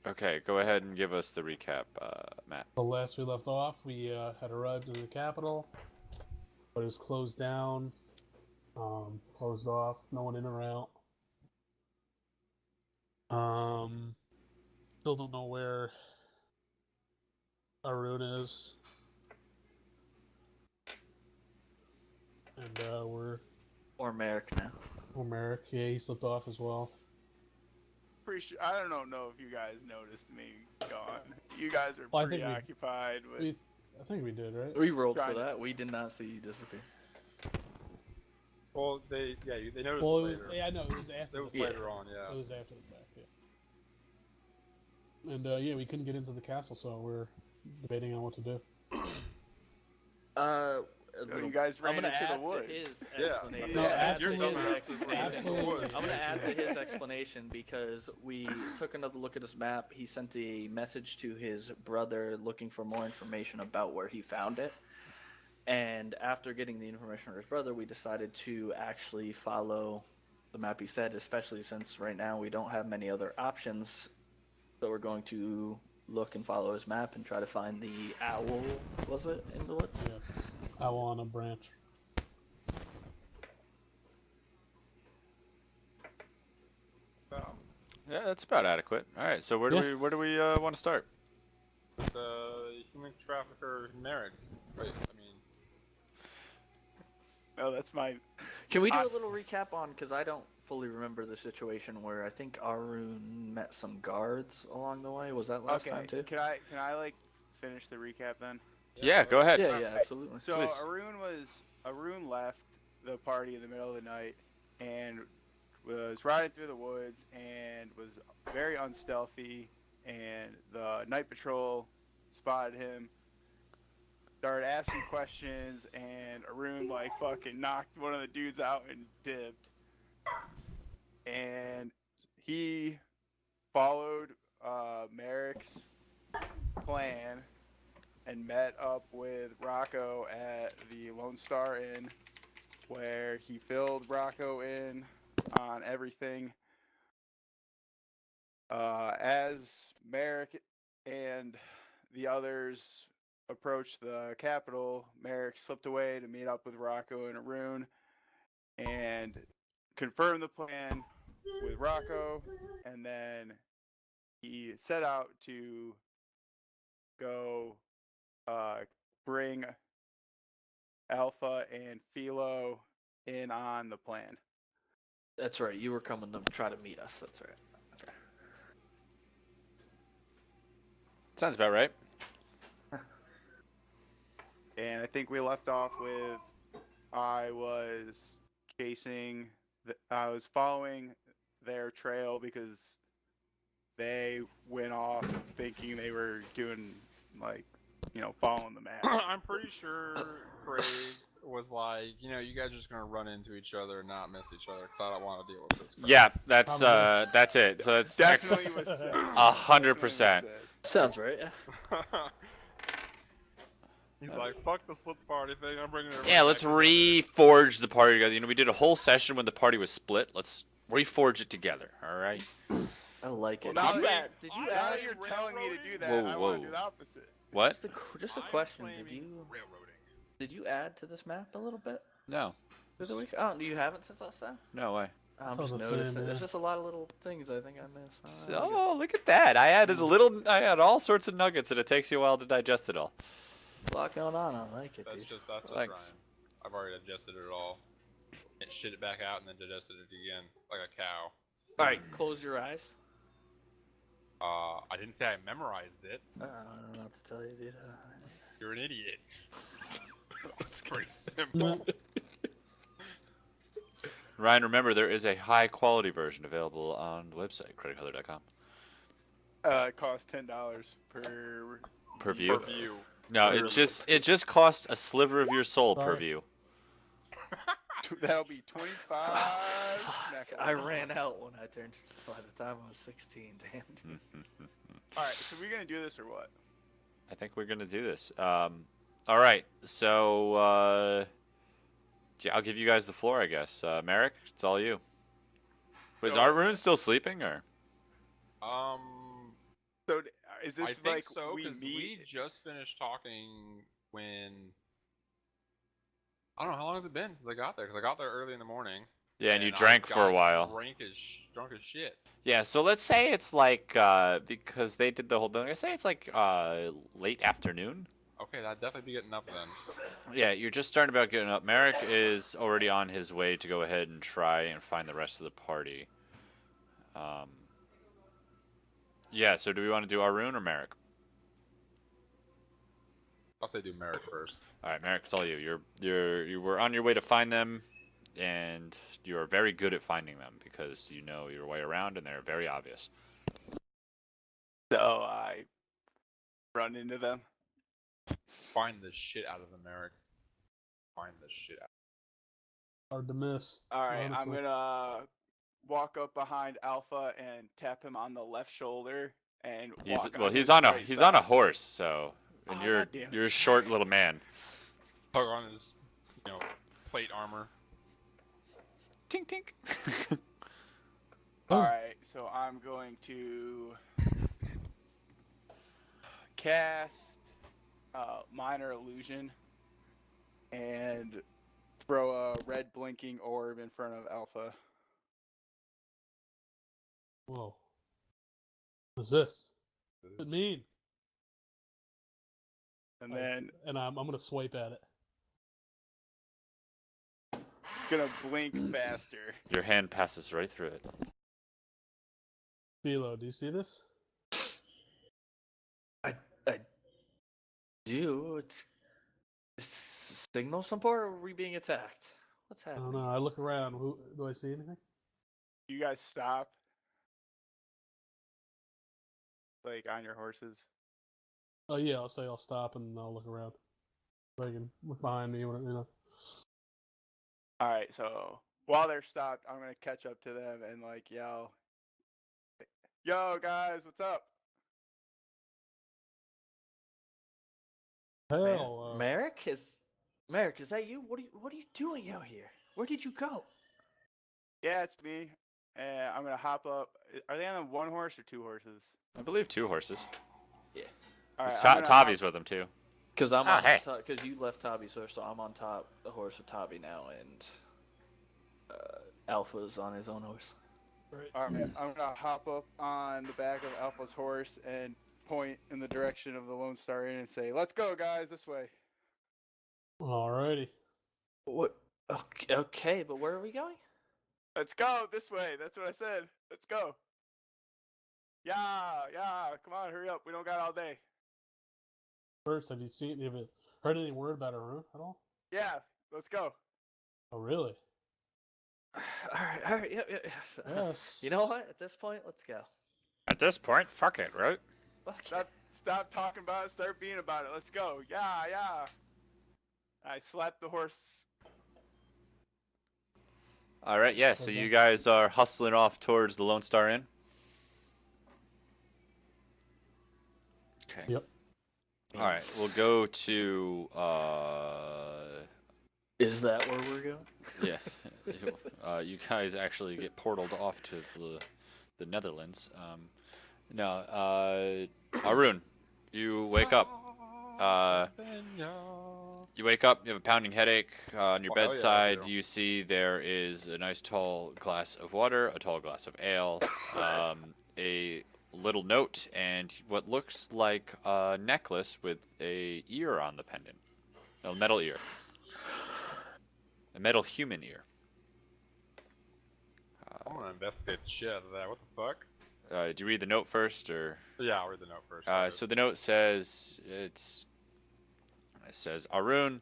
Okay, go ahead and give us the recap, Matt. The last we left off, we had arrived in the capital, but it was closed down, closed off, no one in or out. Still don't know where Arun is, and Or Merrick now. Merrick. Yeah, he slipped off as well. Pretty sure. I don't know if you guys noticed me gone. You guys are Well, I think preoccupied with. I think we did, right? We rolled Trying for to- that. We did not see you disappear. Well, they noticed Well, it it was later. yeah, no, it was after. It was the Yeah. later on, yeah. It was after the fact, yeah. And yeah, we couldn't get into the castle, so we're debating on what to do. You guys ran I'm gonna into add the woods. To his Yeah. explanation. No, Add to you're his dumbass. explanation. Absolutely. I'm gonna add to his explanation because we took another look at his map. He sent a message to his brother looking for more information about where he found it. And after getting the information from his brother, we decided to actually follow the map he said, especially since right now we don't have many other options. So we're going to look and follow his map and try to find the owl, was it, in the woods? Yes, owl on a branch. Yeah, that's about adequate. All right, so where do we want to start? The human trafficker Merrick. Wait, I mean, No, that's my. Can we do a little recap on, because I don't fully remember the situation where I think Arun met some guards along the way. Was that last Okay. time too? Can I like finish the recap then? Yeah, go ahead. Yeah, absolutely. So Please. Arun left the party in the middle of the night and was riding through the woods and was very unstealthy, and the night patrol spotted him, started asking questions, and Arun like fucking knocked one of the dudes out and dipped. And he followed Merrick's plan and met up with Rocco at the Lone Star Inn, where he filled Rocco in on everything. As Merrick and the others approached the capital, Merrick slipped away to meet up with Rocco and Arun and confirmed the plan with Rocco, and then he set out to go bring Alpha and Philo in on the plan. That's right. You were coming to try to meet us. That's right. Okay. Sounds about right. And I think we left off with I was following their trail because they went off thinking they were doing following the map. I'm pretty sure Craig was like, you guys are just gonna run into each other and not miss each other because I don't want to deal with this crap. Yeah, that's it. So that's Definitely was said. 100%. Sounds right. Yeah. He's like, fuck the split party thing, I'm bringing everybody Yeah, let's back together." reforge the party together. We did a whole session when the party was split. Let's reforge it together. All right. I like it. Well, Did now you add? Did you now add? that you're telling me to do that, Whoa, I want whoa. to do the opposite. What? Just a I'm question. claiming railroading. Did you add to this map a little bit No. through the week? Oh, you haven't since last time. No way. I'm Thought just the same, noticing. yeah. There's just a lot of little things I think I missed. Oh, look at that. I added I had all sorts of nuggets, and it takes you a while to digest it all. A lot going on. I like it, That's dude. just Thanks. Ryan. I've already digested it all. And shit it back out and then digested it again, like a cow. All right, close your eyes. I didn't say I memorized it. I don't know what to tell you, dude. You're an idiot. It's pretty simple. Ryan, remember, there is a high-quality version available on the website, creditcolor.com. It costs $10 per view. For view. No, it just costs a sliver of your soul per Sorry. view. That'll be 25. Fuck, I ran out when I turned. By the time I was 16, damn. All right, so we're gonna do this or what? I think we're gonna do this. All right, so I'll give you guys the floor, I guess. Merrick, it's all you. Was Go. Arun still sleeping, or? So is I this think like so we because we meet? just finished talking when I don't know how long has it been since I got there because I got there early in the morning. Yeah, and you I drank for a got while. drunk as shit. Yeah, so let's say it's like because they did the whole thing. Let's say it's like late afternoon. Okay, that'd definitely be getting up then. Yeah, you're just starting about getting up. Merrick is already on his way to go ahead and try and find the rest of the party. Yeah, so do we want to do Arun or Merrick? I'll say do Merrick first. All right, Merrick, it's all you. You were on your way to find them, and you are very good at finding them because you know your way around, and they're very obvious. So I run into them. Find the shit out of the Merrick. Find the shit out. Hard to miss. All right, I'm honestly. gonna walk up behind Alpha and tap him on the left shoulder and walk on He's his on a right he's on a side. horse, so and Oh, God damn it. you're a short little man. Tug on his, plate armor. Tink tink. All right, so I'm going to cast minor illusion and throw a red blinking orb in front of Alpha. Whoa. What's this? What's it mean? And then And I'm gonna swipe at it. gonna blink faster. Your hand passes right through it. Philo, do you see this? I do. It's signal support, or are we being attacked? What's I happening? don't know. I look around. Do I see anything? You guys stop. Like on your horses. Oh yeah, I'll say I'll stop and I'll look around. If I can look behind me, All right, so while they're stopped, I'm gonna catch up to them and like yell, "Yo, guys, what's up?" Hell, Merrick, is that you? What are you doing out here? Where did you go? Yeah, it's me. And I'm gonna hop up. Are they on one horse or two horses? I believe 2 horses. Yeah, All right, Tavi's with them too. because I'm Oh, on hey. because you left Tabby's horse, so I'm on top the horse with Tabby now, and Alpha's on his own horse. right. All right, I'm gonna hop up on the back of Alpha's horse and point in the direction of the Lone Star Inn and say, "Let's go, guys, this way." Alrighty. What? Okay, but where are we going? Let's go this way. That's what I said. Let's go. Yeah. Come on, hurry up. We don't got all day. First, have you heard any word about Arun at all? Yeah, let's go. Oh, really? All right, yeah. Yes. You know what? At this point, let's go. At this point, fuck it, right? Stop talking about it. Start being about it. Let's go. Yeah. I slapped the horse. All right, yeah. So Okay. you guys are hustling off towards the Lone Star Inn. Okay. Yep. All right, we'll go to Is that where we're going? yeah. You guys actually get portaled off to the Netherlands. Arun, you wake up. You wake up. You have a pounding headache on your Oh, hell yeah, I bedside. do. You see there is a nice tall glass of water, a tall glass of ale, a little note, and what looks like a necklace with a ear on the pendant, a metal ear, a metal human ear. I want to investigate the shit out of that. What the fuck? Do you read the note first, or? Yeah, I'll read the note first. So the note says it says, Arun,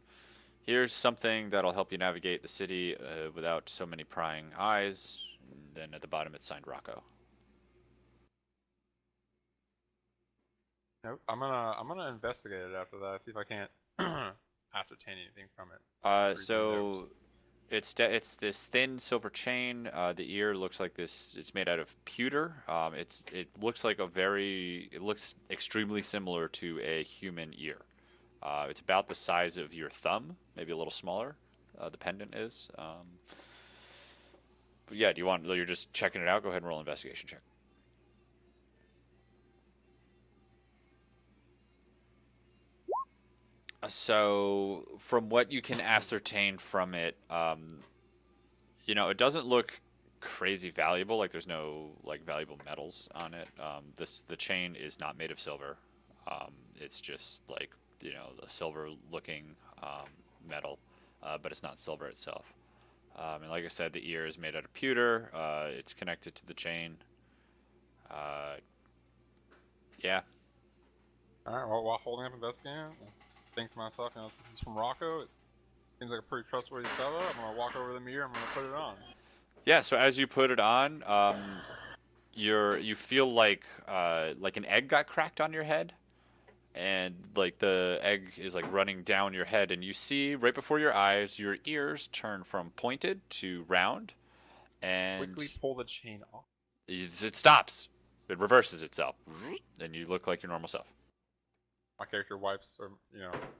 here's something that'll help you navigate the city without so many prying eyes. And then at the bottom it's signed Rocco. Nope. I'm gonna investigate it after that. See if I can't ascertain anything from it. So it's this thin silver chain. The ear looks like this. It's made out of pewter. It looks like it looks extremely similar to a human ear. It's about the size of your thumb, maybe a little smaller. The pendant is. But yeah, you're just checking it out? Go ahead and roll an investigation check. So, from what you can ascertain from it, it doesn't look crazy valuable. Like, there's no like valuable metals on it. The chain is not made of silver. It's just like the silver-looking metal, but it's not silver itself. And like I said, the ear is made out of pewter. It's connected to the chain. Uh, yeah. All right. Well, while holding up investigating, I think to myself, since it's from Rocco, it seems like a pretty trustworthy fella. I'm gonna walk over to the mirror. I'm gonna put it on. Yeah. So as you put it on, you feel like an egg got cracked on your head, and like the egg is like running down your head, and you see right before your eyes your ears turn from pointed to round, and Quickly pull the chain off. it stops. It reverses itself, and you look like your normal self. My character wipes, or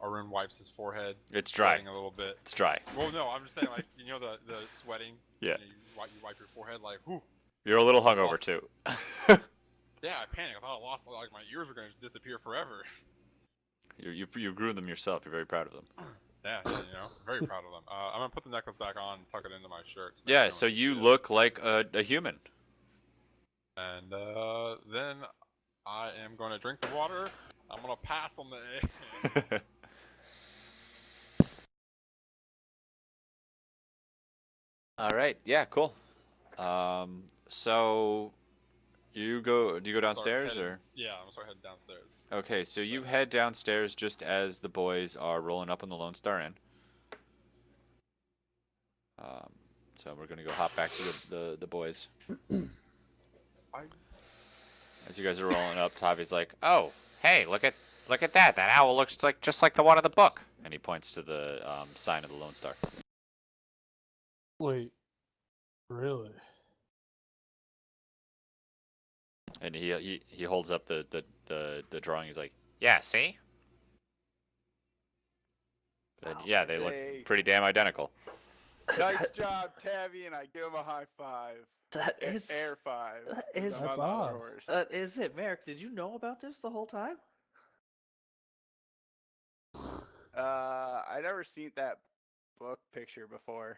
Arun wipes his forehead. It's dry. Sweating a little bit. It's dry. Well, no, I'm just saying, like, the sweating. Yeah. You wipe your forehead, like, whew. You're a little hungover too. Yeah, I panicked. I thought I lost, like, my ears were gonna disappear forever. You grew them yourself. You're very proud of them. Yeah, very proud of them. I'm gonna put the necklace back on, tuck it into my shirt. Yeah, so you look like a human. And then I am going to drink the water. I'm going to pass on the egg. All right. Yeah. Cool. So do you go downstairs or? Yeah, I'm going to start heading downstairs. Okay, so you head downstairs just as the boys are rolling up on the Lone Star Inn. So we're gonna go hop back to the boys. As you guys are rolling up, Tavi's like, "Oh, hey, look at that! That owl looks like just like the one in the book." And he points to the sign of the Lone Star. Wait, really? And he holds up the drawing. He's like, "Yeah, see?" And yeah, they look pretty damn identical. Nice job, Tavi, and I give him a high five. That is Air five. That is That's I'm on the odd. horse. That is it, Merrick. Did you know about this the whole time? I never seen that book picture before.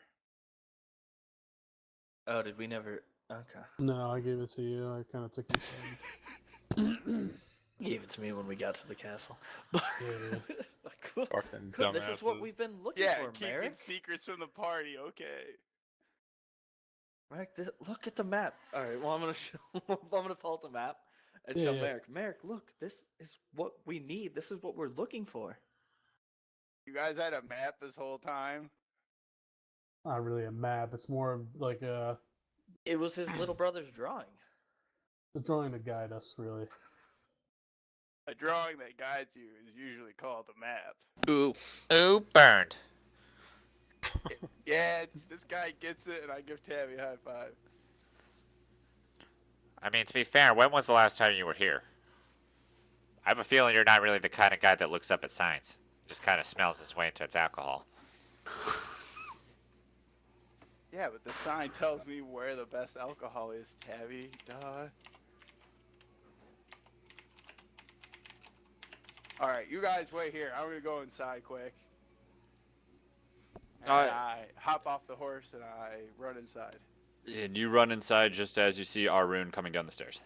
Oh, did we never? Okay. No, I gave it to you. I kind of took your side. You gave it to me when we got to the castle. Yeah. Cool. Fucking Cool. This is what dumbasses. we've been looking Yeah, for, keeping Merrick. secrets from the party. Okay. Merrick, look at the map. All right. Well, I'm gonna pull out the map and show Yeah. Merrick. Merrick, look. This is what we need. This is what we're looking for. You guys had a map this whole time. Not really a map. It's more of like a It was his little brother's drawing. drawing to guide us, really. A drawing that guides you is usually called a map. Ooh, burned. Yeah, this guy gets it, and I give Tabby a high five. I mean, to be fair, when was the last time you were here? I have a feeling you're not really the kind of guy that looks up at signs. Just kind of smells his way into its alcohol. Yeah, but the sign tells me where the best alcohol is, Tabby. Duh. Alright, you guys wait here. I'm gonna go inside quick. And I hop off the horse and I run inside. And you run inside just as you see Arun coming down the stairs.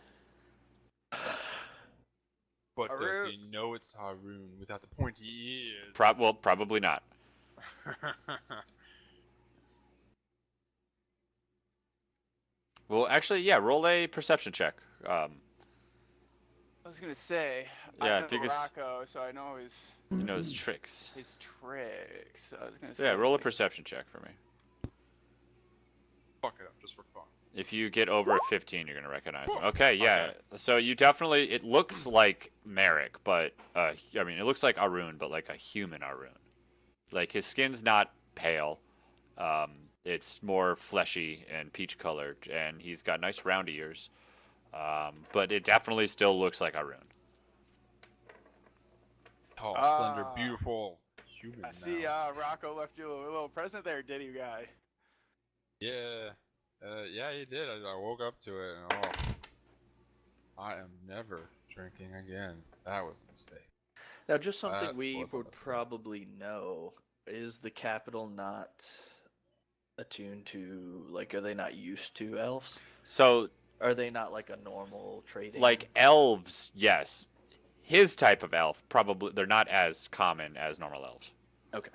But does Arun. he know it's Haroon without the pointy ears? Well, probably not. Well, actually, yeah, roll a perception check. I was gonna say, Yeah, I know because- Rocco, so I know his You know his tricks. tricks. So I was gonna say. Yeah, roll a perception check for me. Fuck it up just for fun. If you get over a 15, you're gonna recognize him. Okay, yeah. So you definitely, it looks like Merrick, but I mean, it looks like Arun, but like a human Arun. Like his skin's not pale. It's more fleshy and peach colored, and he's got nice round ears. But it definitely still looks like Arun. Tall, slender, beautiful human. I see. now. Rocco left you a little present there, did he, guy? Yeah. Yeah, he did. I woke up to it, and I am never drinking again. That was a mistake. Now, just something That we was a would mistake. probably know is the capital not attuned to, like, are they not used to elves? So, Are they not like a normal trading? like elves, yes. His type of elf, probably they're not as common as normal elves. Okay.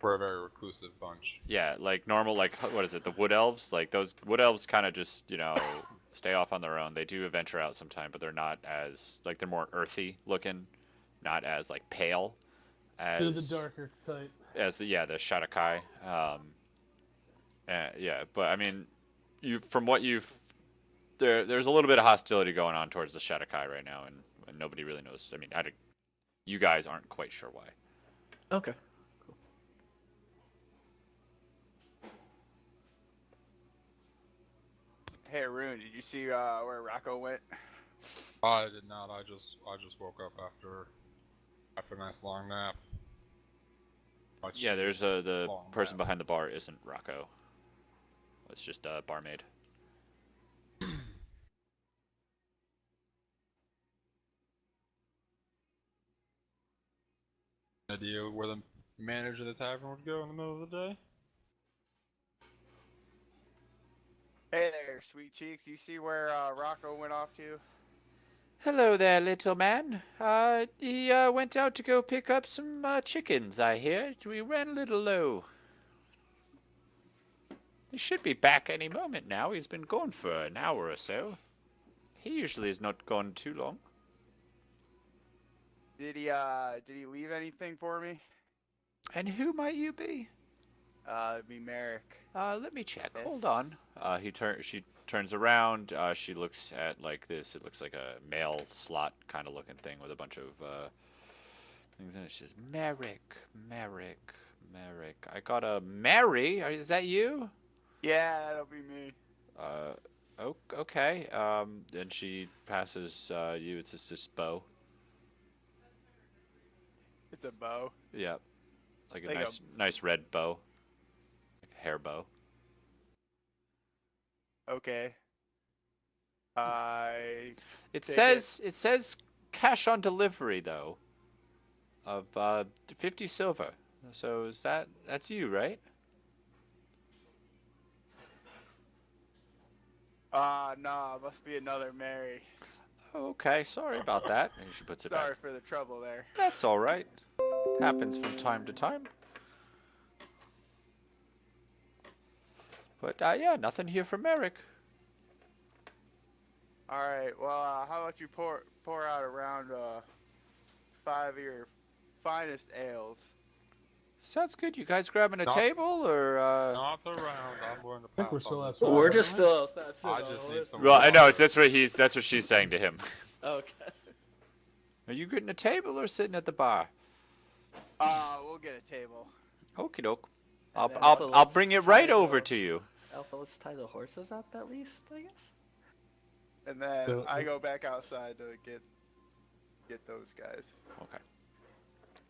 We're a very reclusive bunch. Yeah, like normal, like what is it? The wood elves, like those wood elves, kind of just stay off on their own. They do venture out sometime, but they're not as like they're more earthy looking, not as like pale They're the as darker type. the Shadakai. Yeah, but I mean, you from what you've there's a little bit of hostility going on towards the Shadakai right now, and nobody really knows. I mean, you guys aren't quite sure why. Okay. Hey, Arun, did you see where Rocco went? I did not. I just woke up after a nice long nap. Yeah, there's the long person nap. behind the bar isn't Rocco. It's just a barmaid. Idea where the manager of the tavern would go in the middle of the day? Hey there, sweet cheeks. You see where Rocco went off to? Hello there, little man. He went out to go pick up some chickens, I hear. We ran a little low. He should be back any moment now. He's been gone for an hour or so. He usually is not gone too long. Did he leave anything for me? And who might you be? It'd be Merrick. Let me check. Hold on. She turns around. She looks at like this. It looks like a mail slot kind of looking thing with a bunch of things in it. She says, Merrick. I got a Mary. Is that you? Yeah, that'll be me. Okay. Then she passes you. It's just this bow. It's a bow. Yep. Like a Like nice red bow. Like a hair bow. Okay. I It Take says cash on delivery though. Of 50 silver. So that's you, right? no, must be another Mary. Okay, sorry about that. And she puts it Sorry back. for the trouble there. That's all right. Happens from time to time. But yeah, nothing here from Merrick. All right. Well, how about you pour out around 5 of your finest ales? Sounds good. You guys grabbing a Not- table or? Not around. I'm willing to I think pass we're still on outside. this. So, We're aren't just we? still outside. I just need some. Well, I know water. that's what she's saying to him. Okay. Are you getting a table or sitting at the bar? We'll get a table. Okie doke. And then I'll bring it right over to you. Alpha, let's tie the horses up at least, I guess. And then So- I go back outside to get those guys Okay.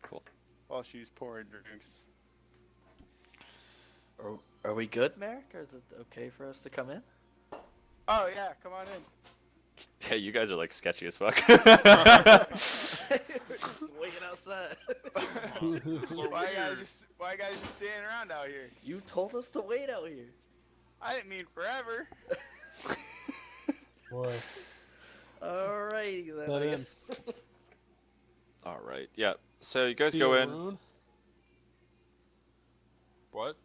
Cool. while she's pouring drinks. Are we good, Merrick? Or is it okay for us to come in? Oh yeah, come on in. Yeah, you guys are like sketchy as fuck. Just waiting outside. So why you guys weird. just standing around out here? You told us to wait out here. I didn't mean forever. Boy, Alrighty then. Let I in. guess. All right. Yeah. So you guys see go a in. rune? What?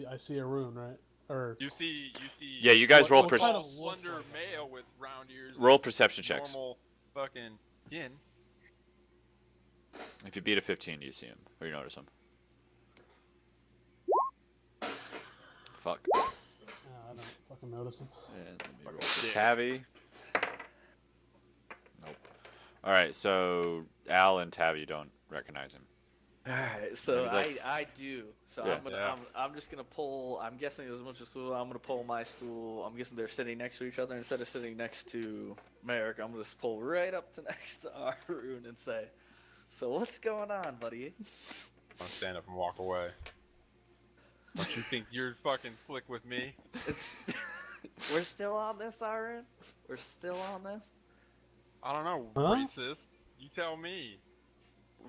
I see a rune, right? Or You see. Yeah, you guys roll what perception. kind of looks slender like that? male with round ears. Roll and perception checks. Normal fucking skin. If you beat a 15, you see him or you notice him. Fuck. I don't fucking notice him. And let me roll for Tavi. Nope. All right. So Al and Tavi don't recognize him. Alright, so He's like- I do. So Yeah. I'm gonna Yeah. I'm just gonna pull. I'm guessing there's a bunch of stool. I'm gonna pull my stool. I'm guessing they're sitting next to each other. Instead of sitting next to Merrick, I'm gonna just pull right up to next to Arun and say, "So what's going on, buddy?" I'll stand up and walk away. Don't you think you're fucking slick with me? It's we're still on this, Arun. We're still on this. I don't know, Huh? racist. You tell me.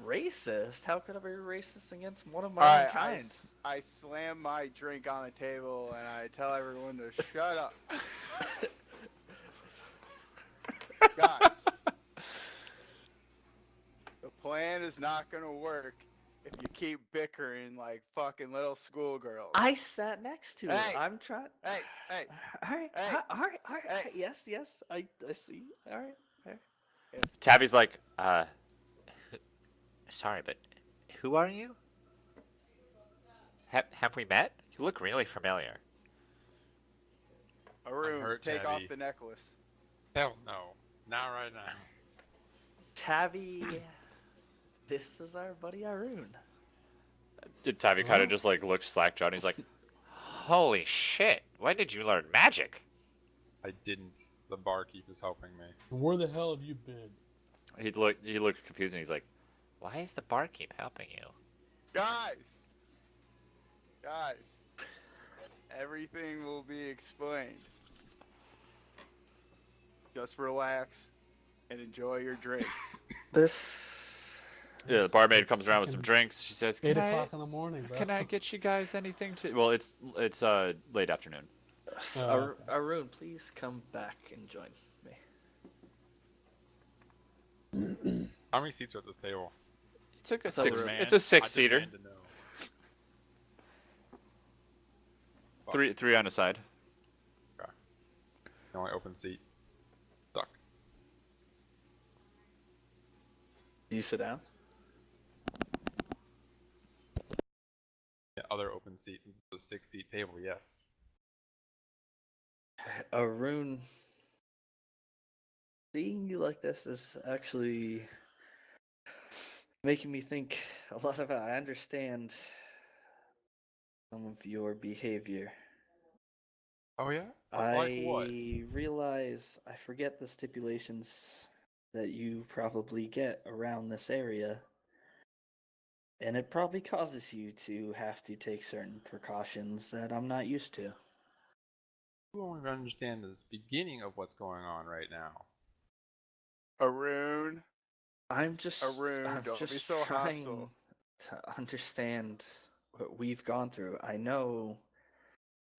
Racist? How could I be racist against one of All my own right, kind? I slam my drink on the table and I tell everyone to shut up. Guys, the plan is not gonna work if you keep bickering like fucking little schoolgirls. I sat next to it. Hey! I'm trying. Hey, hey, All right, hey, all right, all right. hey. Yes, yes. I see. All right, all right. Tabby's like, sorry, but who are you? Have we met? You look really familiar. Arun, hurt, take Tabby. off the necklace. Hell no. Not right now. Tabby, this is our buddy Arun. Tabby kind of just like looks slack-jawed. He's like, holy shit! When did you learn magic? I didn't. The barkeep is helping me. Where the hell have you been? He looks confused and he's like, why is the barkeep helping you? Guys, everything will be explained. Just relax and enjoy your drinks. This. Yeah, the barmaid comes around with some drinks. She says, 8 o'clock in the morning, bro. can I get you guys anything to? Well, it's late afternoon. Arun, please come back and join me. How many seats are at this table? It's like a So six. we're- It's a I six-seater. demand to know. Fuck. Three on a side. The only open seat. Suck. Do you sit down? Yeah, other open seats. It's a 6-seat table, yes. Arun, seeing you like this is actually making me think a lot about. I understand some of your behavior. Oh yeah? I Like what? realize I forget the stipulations that you probably get around this area. And it probably causes you to have to take certain precautions that I'm not used to. You won't even understand the beginning of what's going on right now. Arun, I'm just Arun, don't be just so trying hostile. to understand what we've gone through. I know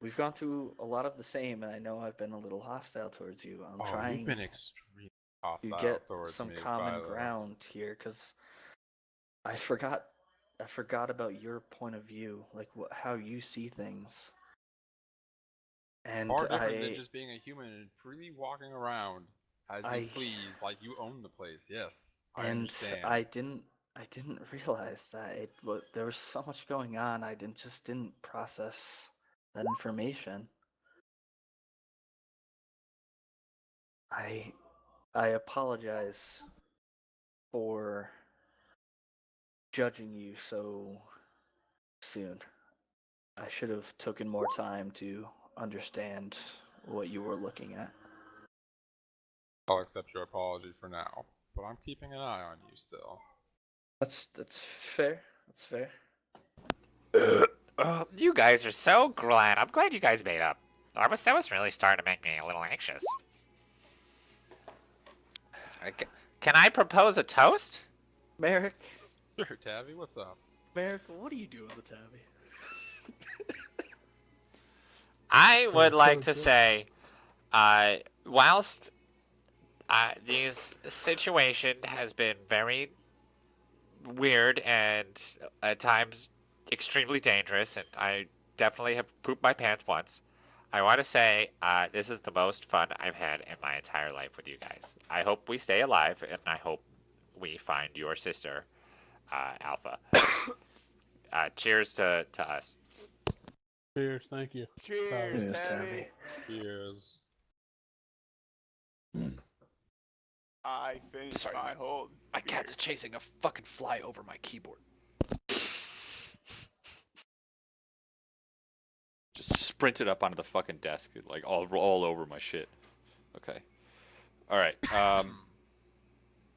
we've gone through a lot of the same, and I know I've been a little hostile towards you. I'm You've trying been extremely to hostile get towards some me, common Philo. ground here, because I forgot about your point of view, like how you see things. And Far different than just being a human and freely walking around as you I- please, like you own the place. Yes, I and understand. I didn't realize that there was so much going on. I didn't process that information. I apologize for judging you so soon. I should have taken more time to understand what you were looking at. I'll accept your apology for now, but I'm keeping an eye on you still. That's fair. That's fair. Oh, you guys are so glad. I'm glad you guys made up. That was really starting to make me a little anxious. Can I propose a toast? Merrick, Sure, Tabby, what's up? Merrick, what are you doing with Tabby? I would like to toast, say, whilst this situation has been very weird and at times extremely dangerous, and I definitely have pooped my pants once, I want to say this is the most fun I've had in my entire life with you guys. I hope we stay alive, and I hope we find your sister, Alpha. Cheers to us. Cheers, thank you. Cheers, Yes, Tabby. Tabby. Cheers. I finished Sorry, my whole. My cat's chasing a fucking fly over my keyboard. Just sprinted up onto the fucking desk, like all over my shit. Okay. All right.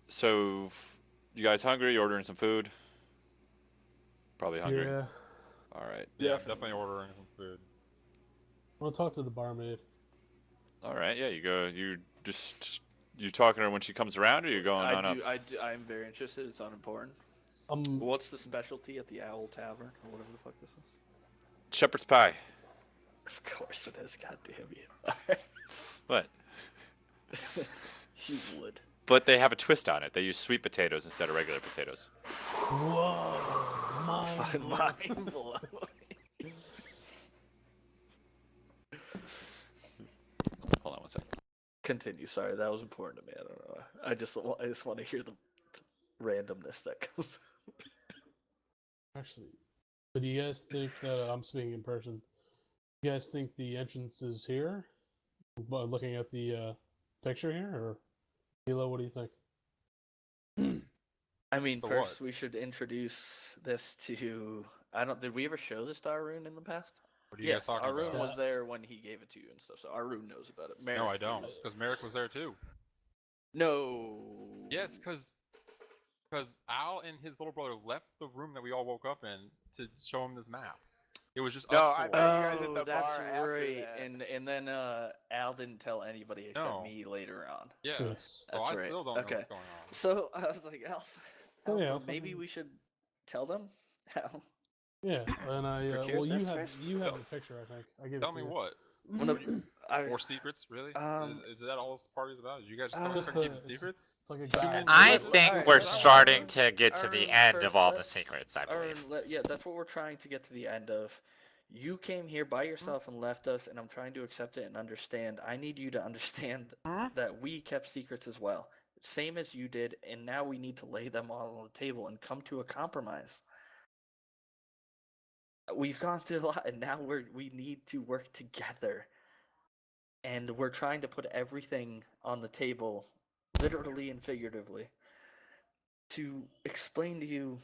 So, you guys hungry? You ordering some food? Probably hungry. Yeah. All right. Yeah, definitely ordering some food. I want to talk to the barmaid. All right. Yeah, you go. You talking to her when she comes around, or you going on up? I'm very interested. It's unimportant. What's the specialty at the Owl Tavern or whatever the fuck this is? Shepherd's pie. Of course it is. God damn you! What? You would. But they have a twist on it. They use sweet potatoes instead of regular potatoes. Whoa! Fucking mind blowing. Hold on one second. Continue. Sorry, that was important to me. I don't know. I just want to hear the randomness that goes. Actually, so do you guys think that I'm speaking in person? You guys think the entrance is here? By looking at the picture here, or Hilo, what do you think? I mean, For first what? we should introduce this to. I don't. Did we ever show this to Arun in the past? What are you guys talking Arun about? was there when he gave it to you and stuff, so Arun knows about it. No, I Merrick don't, knows. because Merrick was there too. No. Yes, because Al and his little brother left the room that we all woke up in to show him this map. It was just No, us I four. met you guys at Oh, the that's bar after right. that. And then Al didn't tell anybody except No. me later on. Yeah. Yes. So That's I right. still don't know Okay. what's going on. So I was like, Alpha, Oh, yeah, Alpha, maybe fucking- we should tell them how. Yeah, and I Procure well, you this have first? a picture, I think. I gave Tell it me to you. what? More secrets, really? Is that all this party's about? You guys just come Just start keeping it's- secrets? It's like a guy. I Let- think alright, we're let- starting to get to the Arun, end first of all the let's- secrets, I believe. Yeah, that's what we're trying to get to the end of. You came here by yourself and left us, and I'm trying to accept it and understand. I need you to understand that we kept secrets as well, same as you did, and now we need to lay them all on the table and come to a compromise. We've gone through a lot, and now we need to work together. And we're trying to put everything on the table, literally and figuratively, to explain to you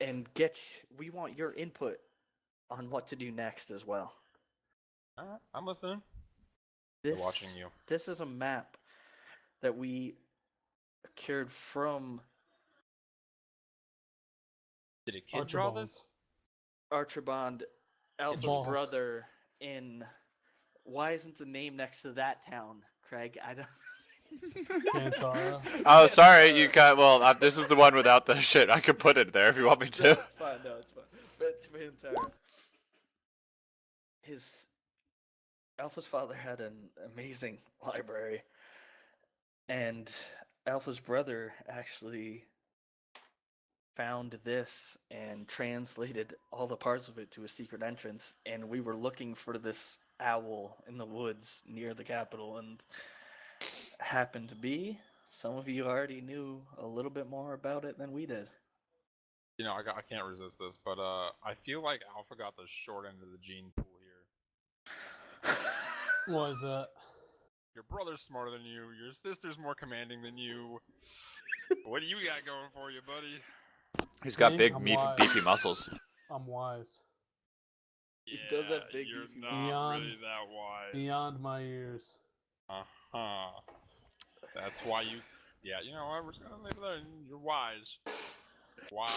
and we want your input on what to do next as well. Alright, I'm listening. This, watching you. This is a map that we procured from Did a kid draw Archibald. this? Archibald, Alpha's Balls. brother in. Why isn't the name next to that town, Craig? I don't. Kantara. Oh, sorry. You got. Well, this is the one without the shit. I could put it there if you want me No, to. it's fine. No, it's fine. But Pantera, his Alpha's father had an amazing library, and Alpha's brother actually found this and translated all the parts of it to a secret entrance. And we were looking for this owl in the woods near the capital, and happened to be. Some of you already knew a little bit more about it than we did. You know, I can't resist this, but I feel like Alpha got the short end of the gene pool here. What is that? Your brother's smarter than you. Your sister's more commanding than you. What do you got going for you, buddy? He's got Me? big, I'm beefy, wise. beefy muscles. I'm wise. He does have big you're beefy not Beyond- really that wise. Beyond my ears. Uh-huh. That's why you... Yeah, you know what? We're just gonna leave it there. You're wise. Wise.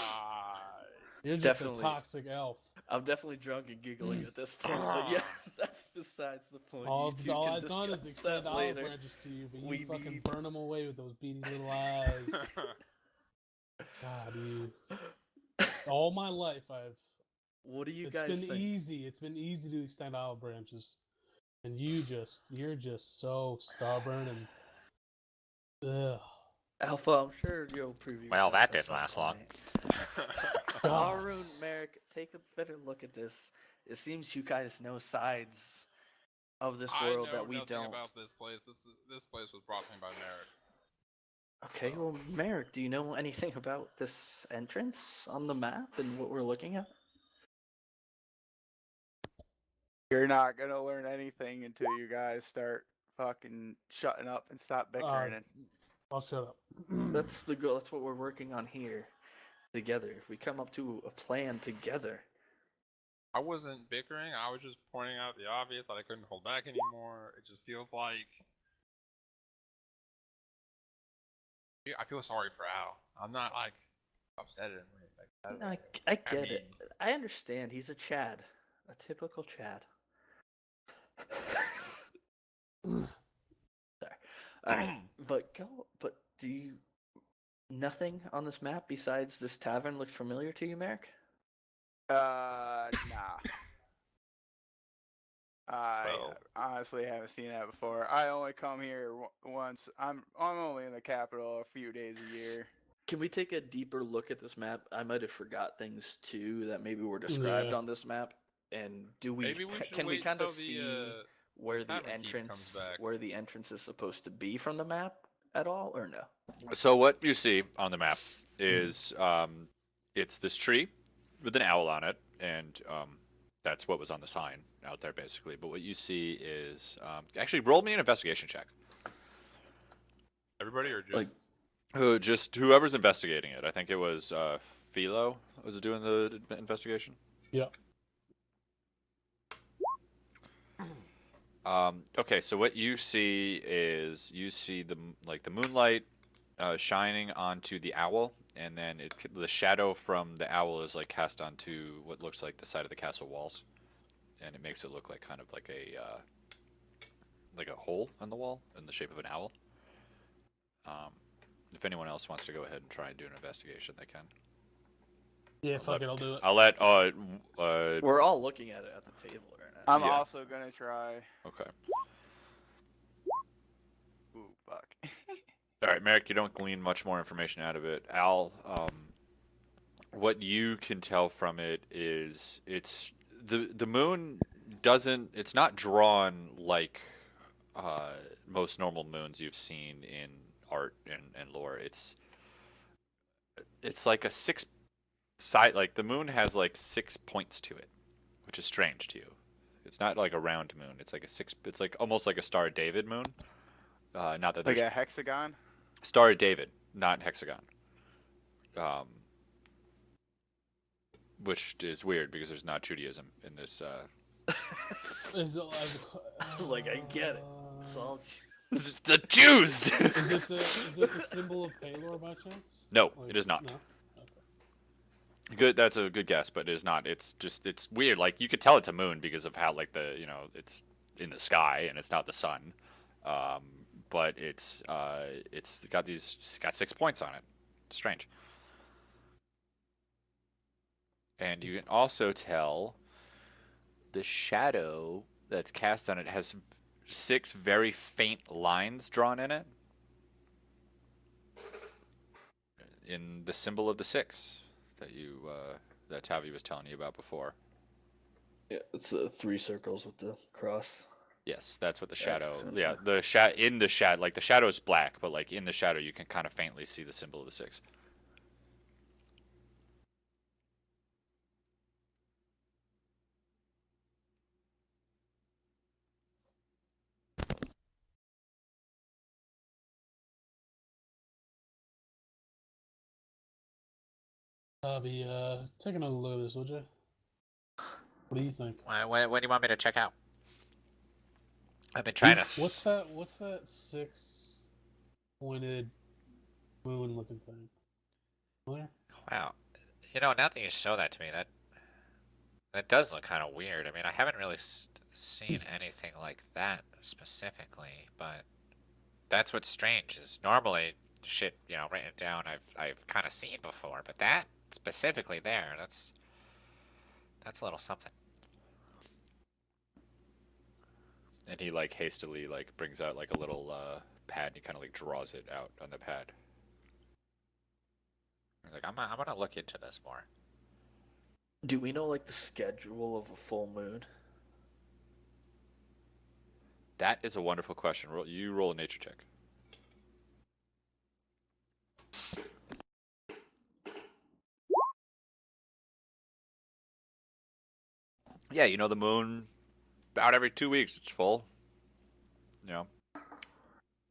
You're just Definitely. a toxic elf. I'm definitely drunk and giggling at this point, but yes, that's besides the point. All, You two all can I've done is discuss extend that olive later. branches to you, but you We fucking need- burn them away with those beady little eyes. God, you. All my life, What do you it's guys been think? easy. It's been easy to extend olive branches, and you're just so stubborn and. Ugh. Alpha, I'm sure you'll prove yourself. Well, that at didn't some last long. point. God. Arun, Merrick, take a better look at this. It seems you guys know sides of this world I know that we nothing don't. about this place. This place was brought to me by Merrick. Okay, well, Merrick, do you know anything about this entrance on the map and what we're looking at? You're not gonna learn anything until you guys start fucking shutting up and stop bickering. I'll shut up. That's the goal. That's what we're working on here together. If we come up to a plan together. I wasn't bickering. I was just pointing out the obvious that I couldn't hold back anymore. It just feels like... Yeah, I feel sorry for Al. I'm not, like, upset at him or anything like that. I get mean- it. I understand. He's a Chad. A typical Chad. Sorry. Alright. But do you Nothing on this map besides this tavern looked familiar to you, Merrick? Nah. I Well. honestly haven't seen that before. I only come here once. I'm only in the capital a few days a year. Can we take a deeper look at this map? I might have forgot things too that maybe were described Yeah. on this map. And do we Maybe we should can we wait kind till of see where the tavern keep comes back. entrance is supposed to be from the map at all, or no? So what you see on the map is it's this tree with an owl on it, and that's what was on the sign out there basically. But what you see is actually roll me an investigation check. Everybody or just Like, Just whoever's investigating it. I think it was Philo was doing the investigation. Yeah. Okay, so what you see is you see the moonlight shining onto the owl, and then the shadow from the owl is like cast onto what looks like the side of the castle walls, and it makes it look like kind of like a hole in the wall in the shape of an owl. If anyone else wants to go ahead and try and do an investigation, they can. Yeah, fuck it, I'll do it. I'll let we're all looking at it at the table right now. I'm Yeah. also gonna try. Okay. Ooh, fuck. All right, Merrick, you don't glean much more information out of it. Al, what you can tell from it is it's the moon doesn't. It's not drawn like most normal moons you've seen in art and lore. It's like a six side. Like the moon has like 6 points to it, which is strange to you. It's not like a round moon. It's like a six. It's like almost like a Star of David moon. Not that Like there's a hexagon? Star of David, not hexagon. Which is weird because there's not Judaism in this. I was like, I get it. It's all. The Jews. Is it the symbol of Palor by chance? No, Like, it is not. No? Good. That's a good guess, but it is not. It's weird. Like you could tell it's a moon because of how like it's in the sky and it's not the sun. But it's got 6 points on it. It's strange. And you can also tell the shadow that's cast on it has 6 very faint lines drawn in it. In the symbol of the 6 that Tavi was telling you about before. Yeah, it's 3 circles with the cross. Yes, that's what the That's shadow. kind of- Yeah, the shadow, like the shadow is black, but like in the shadow, you can kind of faintly see the symbol of the 6. I'll be taking a look at this, would you? What do you think? What do you want me to check out? I've been trying to. What's that 6-pointed moon-looking thing? Familiar? Wow. Now that you show that to me, that does look kind of weird. I mean, I haven't really seen anything like that specifically, but that's what's strange. Is normally shit written down I've kind of seen before, but that specifically there, that's a little something. And he like hastily like brings out like a little pad and he kind of like draws it out on the pad. Like I'm gonna look into this more. Do we know like the schedule of a full moon? That is a wonderful question. You roll a nature check. Yeah, the moon about every 2 weeks it's full.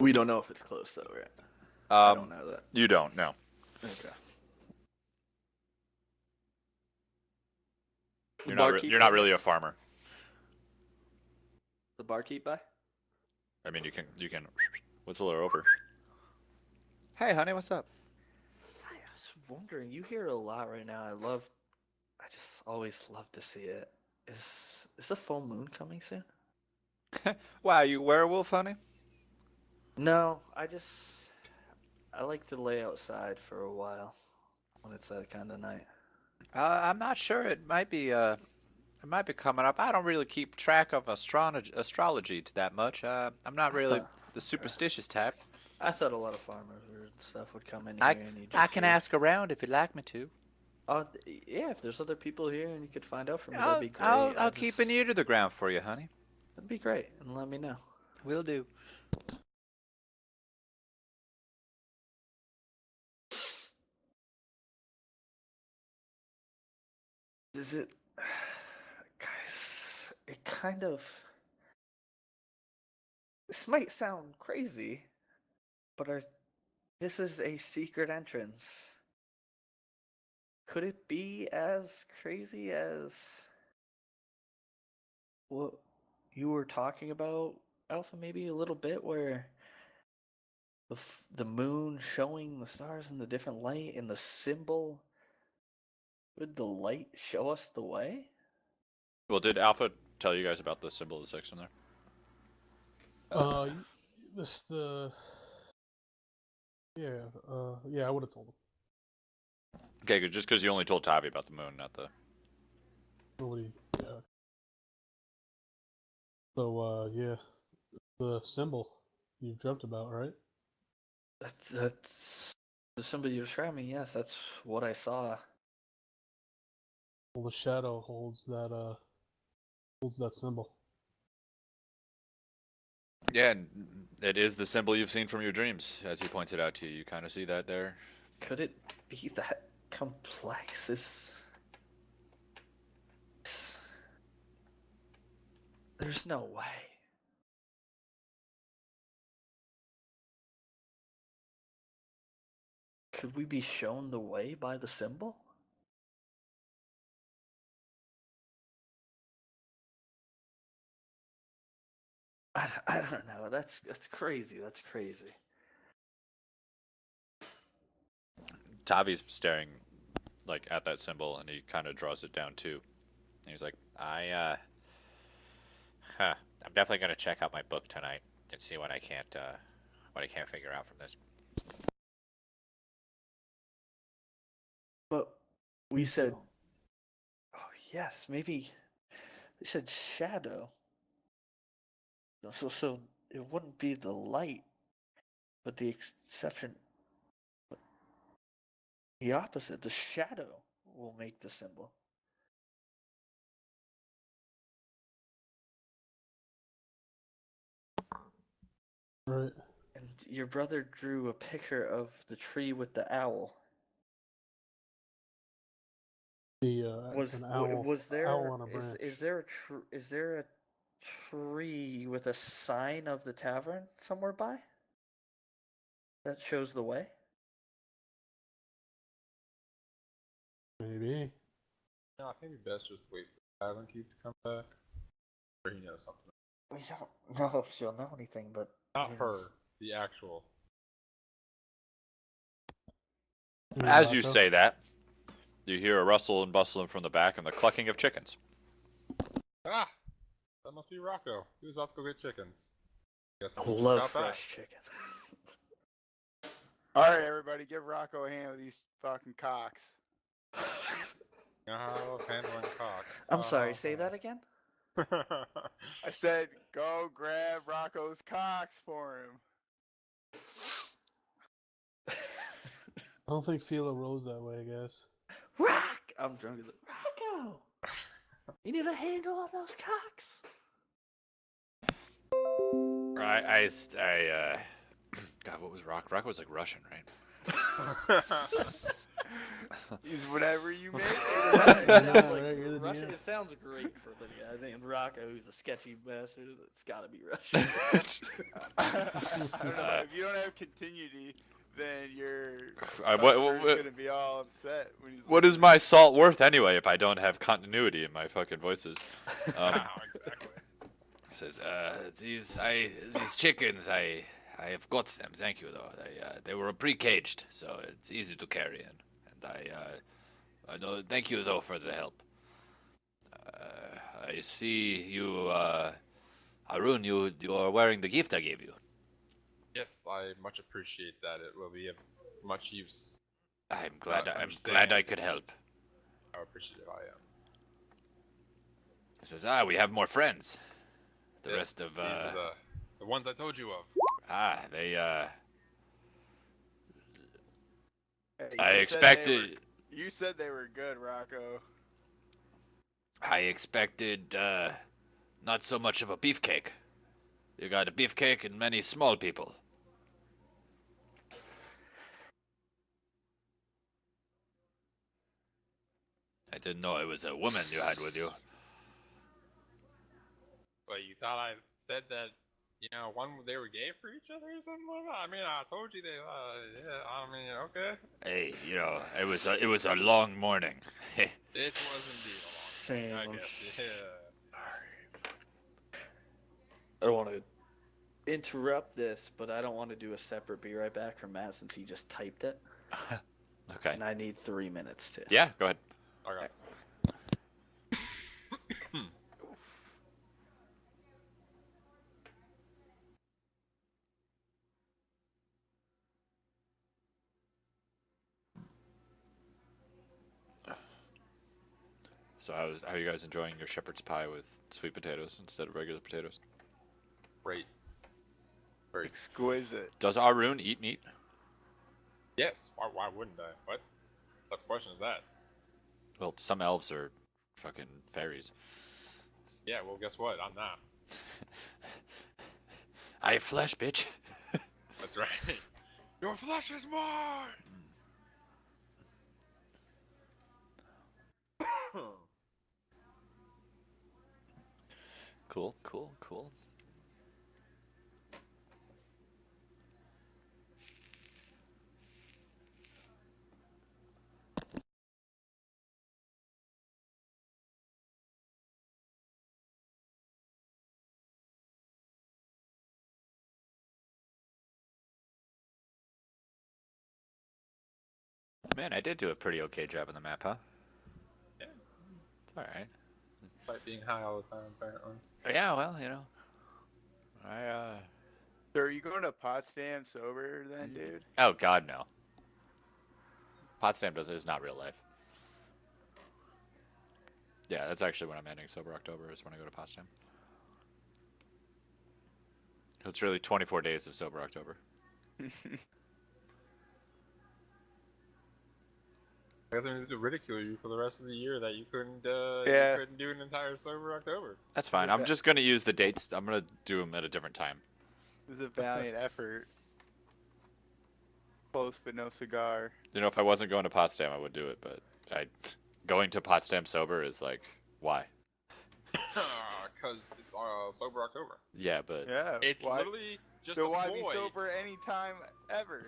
We don't know if it's close though, right? I don't know that. You don't know. Okay. You're not really a farmer. The barkeep by? I mean, you can whistle her over. Hey, honey, what's up? I was wondering. You hear it a lot right now. I just always love to see it. Is the full moon coming soon? Wow, you werewolf, honey? No, I like to lay outside for a while when it's that kind of night. I'm not sure. It might be coming up. I don't really keep track of astrology to that much. I'm not I really thought the superstitious type. I thought a lot of farmers and stuff would come in I here and you just I can hear- ask around if you'd like me to. Yeah, if there's other people here and you could find out for me, that'd be great. I'll keep an ear to the ground for you, honey. That'd be great, and let me know. Will do. Is it, guys? It kind of. This might sound crazy, but this is a secret entrance. Could it be as crazy as what you were talking about, Alpha? Maybe a little bit, where the moon showing the stars in the different light and the symbol. Would the light show us the way? Well, did Alpha tell you guys about the symbol of the six in there? Uh, this the. Yeah. Yeah, I would have told him. Okay, just because you only told Tavi about the moon, not the. Nobody. Yeah. So yeah, the symbol you dreamt about, right? That's the symbol you described me. Yes, that's what I saw. Well, the shadow holds that symbol. Yeah, and it is the symbol you've seen from your dreams, as he points it out to you. You kind of see that there. Could it be that complex? There's no way. Could we be shown the way by the symbol? I don't know. That's crazy. That's crazy. Tavi's staring like at that symbol, and he kind of draws it down too. And he's like, I'm definitely gonna check out my book tonight and see what I can't figure out from this. But we said, oh yes, maybe we said shadow. So it wouldn't be the light, but the exception, the opposite. The shadow will make the symbol. Right. And your brother drew a picture of the tree with the owl. It's an owl. Was there owl on a branch. is there a tree with a sign of the tavern somewhere by that shows the way? Maybe. No, I think it'd be best just wait for the tavern keep to come back. Or he knows something. We don't know if she'll know anything, but Not you know. her, the actual. As you Rocco? say that, you hear a rustle and bustling from the back and the clucking of chickens. Ah! That must be Rocco. He was off to go get chickens. Guess I I'll just love scout back. fresh chicken. All right, everybody, give Rocco a hand with these fucking cocks. You know how I love handling cocks. I'm sorry, say that again? I said, go grab Rocco's cocks for him. I don't think Philo rolls that way, I guess. Rock! I'm drunk as a Rocco! You need to handle all those cocks. God, what was Rock? Rock was like Russian, right? Use whatever you make. It sounds great for the guy named Rocco, who's a sketchy bastard. It's gotta be Russian. I don't know. If you don't have continuity, then your What- customer's gonna be all upset. When he's What is listening. my salt worth anyway if I don't have continuity in my fucking voices? Exactly. Says, these chickens, I have got them. Thank you, though. They were pre-caged, so it's easy to carry in. And I know. Thank you, though, for the help. I see you, Arun. You are wearing the gift I gave you. Yes, I much appreciate that. It will be of much use. I'm glad. I'm understand. glad I could help. How appreciative I am. He says, we have more friends. The Yes, rest of these are the ones I told you of. they Hey, I you said they expected. were- You said they were good, Rocco. I expected not so much of a beefcake. You got a beefcake and many small people. I didn't know it was a woman you had with you. But you thought I said that, one they were gay for each other or something like that? I mean, I told you they, yeah, I mean, okay. Hey, it was a long morning. It was indeed a long thing, I guess, yeah. I don't want to interrupt this, but I don't want to do a separate be right back from Matt since he just typed it. Okay. And I need 3 minutes to. Yeah, go ahead. Okay. So how are you guys enjoying your shepherd's pie with sweet potatoes instead of regular potatoes? Great. Very. Exquisite. Does Arun eat meat? Yes, why wouldn't I? What type of question is that? Well, some elves are fucking fairies. Yeah, well, guess what? I'm not. I have flesh, bitch. That's right. Your flesh is mine! Cool, cool, cool. Man, I did do a pretty okay job on the map, huh? Yeah. It's alright. Despite being high all the time, apparently. Yeah, well, So are you going to Potsdam sober then, dude? Oh, God, no. Potsdam is not real life. Yeah, that's actually when I'm ending Sober October, is when I go to Potsdam. It's really 24 days of Sober October. I guess I'm going to ridicule you for the rest of the year that you couldn't, Yeah. you couldn't do an entire sober October. That's fine. I'm just going to use the dates. I'm going to do them at a different time. It was a valiant effort. Close but no cigar. If I wasn't going to Potsdam, I would do it, but going to Potsdam sober is like, why? Because it's sober October. Yeah, but Yeah. It's why, literally just so a why ploy. be sober anytime ever?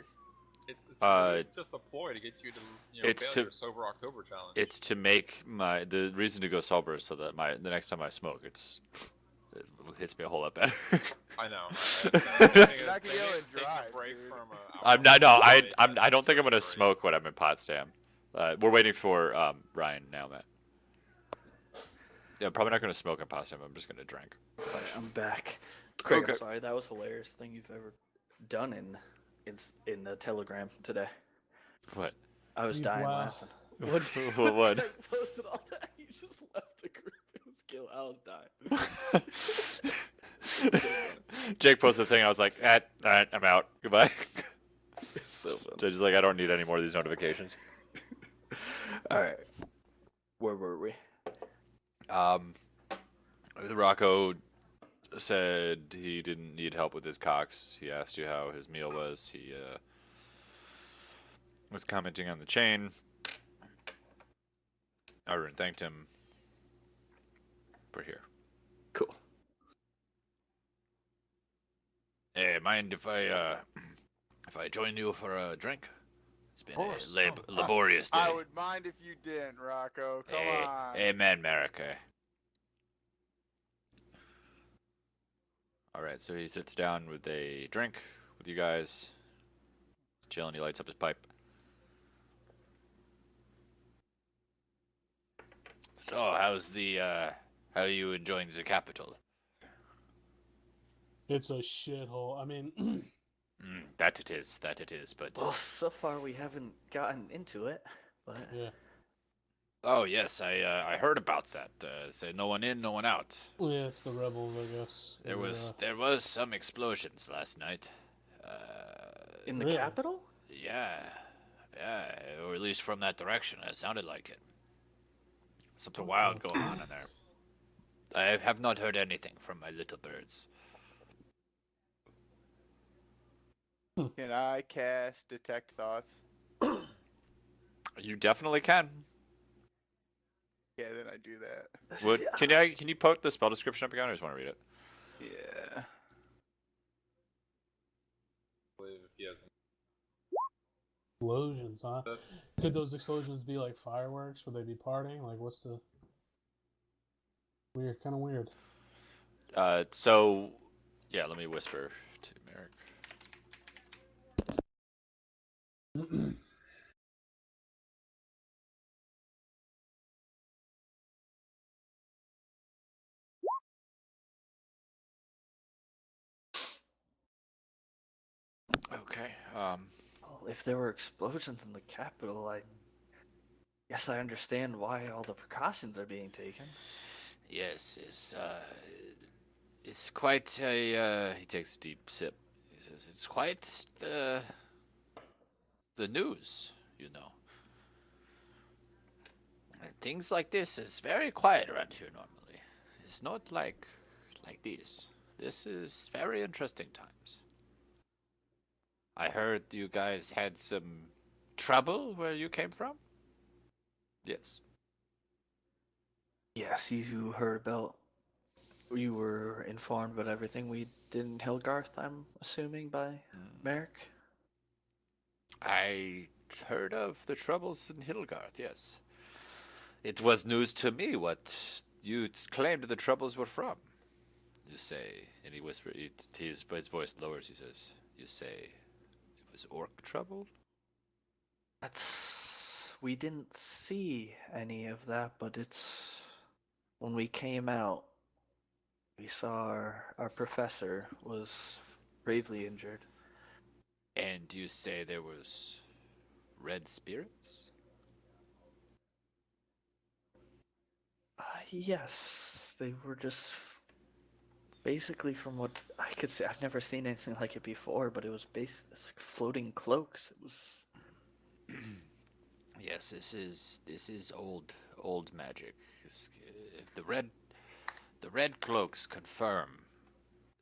It's literally just a ploy to get you to it's fail to- your sober October challenge. it's to make the reason to go sober is so that the next time I smoke, it hits me a whole lot better. I know. You're not gonna be able to drive, break dude. from I'm not. No, I don't think I'm gonna smoke when I'm in Potsdam. We're waiting for Ryan now, Matt. Yeah, I'm probably not gonna smoke in Potsdam. I'm just gonna drink. I'm back. Craig, Okay. I'm sorry. That was the hilarious thing you've ever done in the Telegram today. What? I was dying Wow. laughing. What? Craig posted all that. He just left the group. It was kill. I was dying. Jake posted a thing. I was like, all right, I'm out. Goodbye. So funny. Just like, I don't need any more of these notifications. All right. Where were we? Rocco said he didn't need help with his cocks. He asked you how his meal was. He was commenting on the chain. Arun thanked him for here. Cool. Hey, mind if I join you for a drink? It's been course. a laborious day. I would mind if you didn't, Rocco. Come on. Amen, America. All right, so he sits down with a drink with you guys. He's chilling. He lights up his pipe. So, how are you enjoying the capital? It's a shithole. I mean, That it is. That it is. But Well, so far we haven't gotten into it, but Yeah. oh yes, I heard about that. Say no one in, no one out. Yeah, it's the rebels, I guess. There was some explosions last night. in the Really? capital? Yeah, yeah, or at least from that direction, it sounded like it. Something wild going on in there. I have not heard anything from my little birds. Can I cast detect thoughts? You definitely can. Yeah, then I do that. Would can you put the spell description up again? I just want to read it. Yeah. I believe if he has Explosions, huh? That- Could those explosions be like fireworks? Would they be partying? Like, what's the weird? Kind of weird. So, yeah, let me whisper to Merrick. Okay. Well, if there were explosions in the capital, I guess I understand why all the precautions are being taken. Yes, it's quite a. He takes a deep sip. He says, "It's quite the news, you know. And things like this is very quiet around here normally. It's not like this. This is very interesting times. I heard you guys had some trouble where you came from. Yes. Yes, you heard about. You were informed about everything we did in Hilgarth, I'm assuming, by Merrick? I heard of the troubles in Hilgarth, yes. It was news to me what you claimed the troubles were from. You say, and he whispers, his voice lowers, he says, you say it was orc trouble? That's. We didn't see any of that, but it's. When we came out, we saw our professor was gravely injured. And you say there was red spirits? Yes, they were just basically from what I could say. I've never seen anything like it before, but it was it's like floating cloaks. It was. Yes, this is old magic. If the red cloaks confirm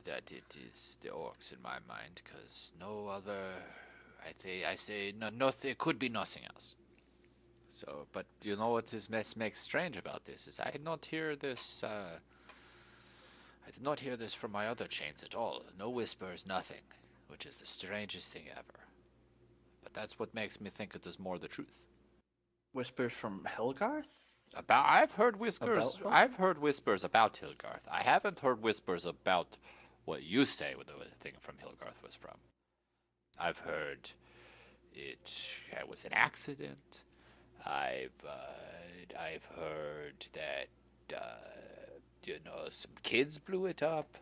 that it is the orcs in my mind, because no other. I say no. It could be nothing else. So, but you know what this mess makes strange about this is I did not hear this. I did not hear this from my other chains at all. No whispers, nothing, which is the strangest thing ever. But that's what makes me think it is more the truth. Whispers from Helgarth? I've heard whispers. About Hilgarth? I've heard whispers about Hilgarth. I haven't heard whispers about what you say the thing from Hilgarth was from. I've heard it was an accident. I've heard that some kids blew it up.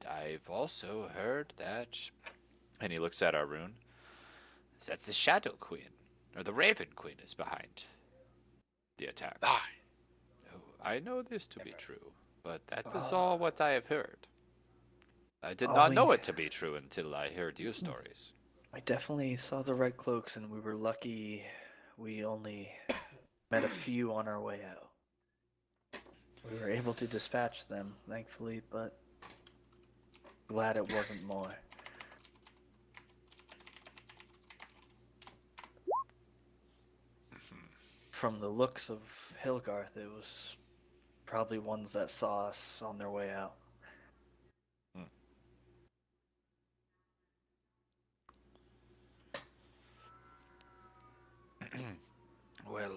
I've also heard that, and he looks at our rune. That's the Shadow Queen or the Raven Queen is behind the attack. Nice. Oh, I know this to be true, but that is all what I have heard. I did not know it to be true until I heard your stories. I definitely saw the red cloaks, and we were lucky we only met a few on our way out. We were able to dispatch them, thankfully, but glad it wasn't more. From the looks of Hilgarth, it was probably ones that saw us on their way out. Well,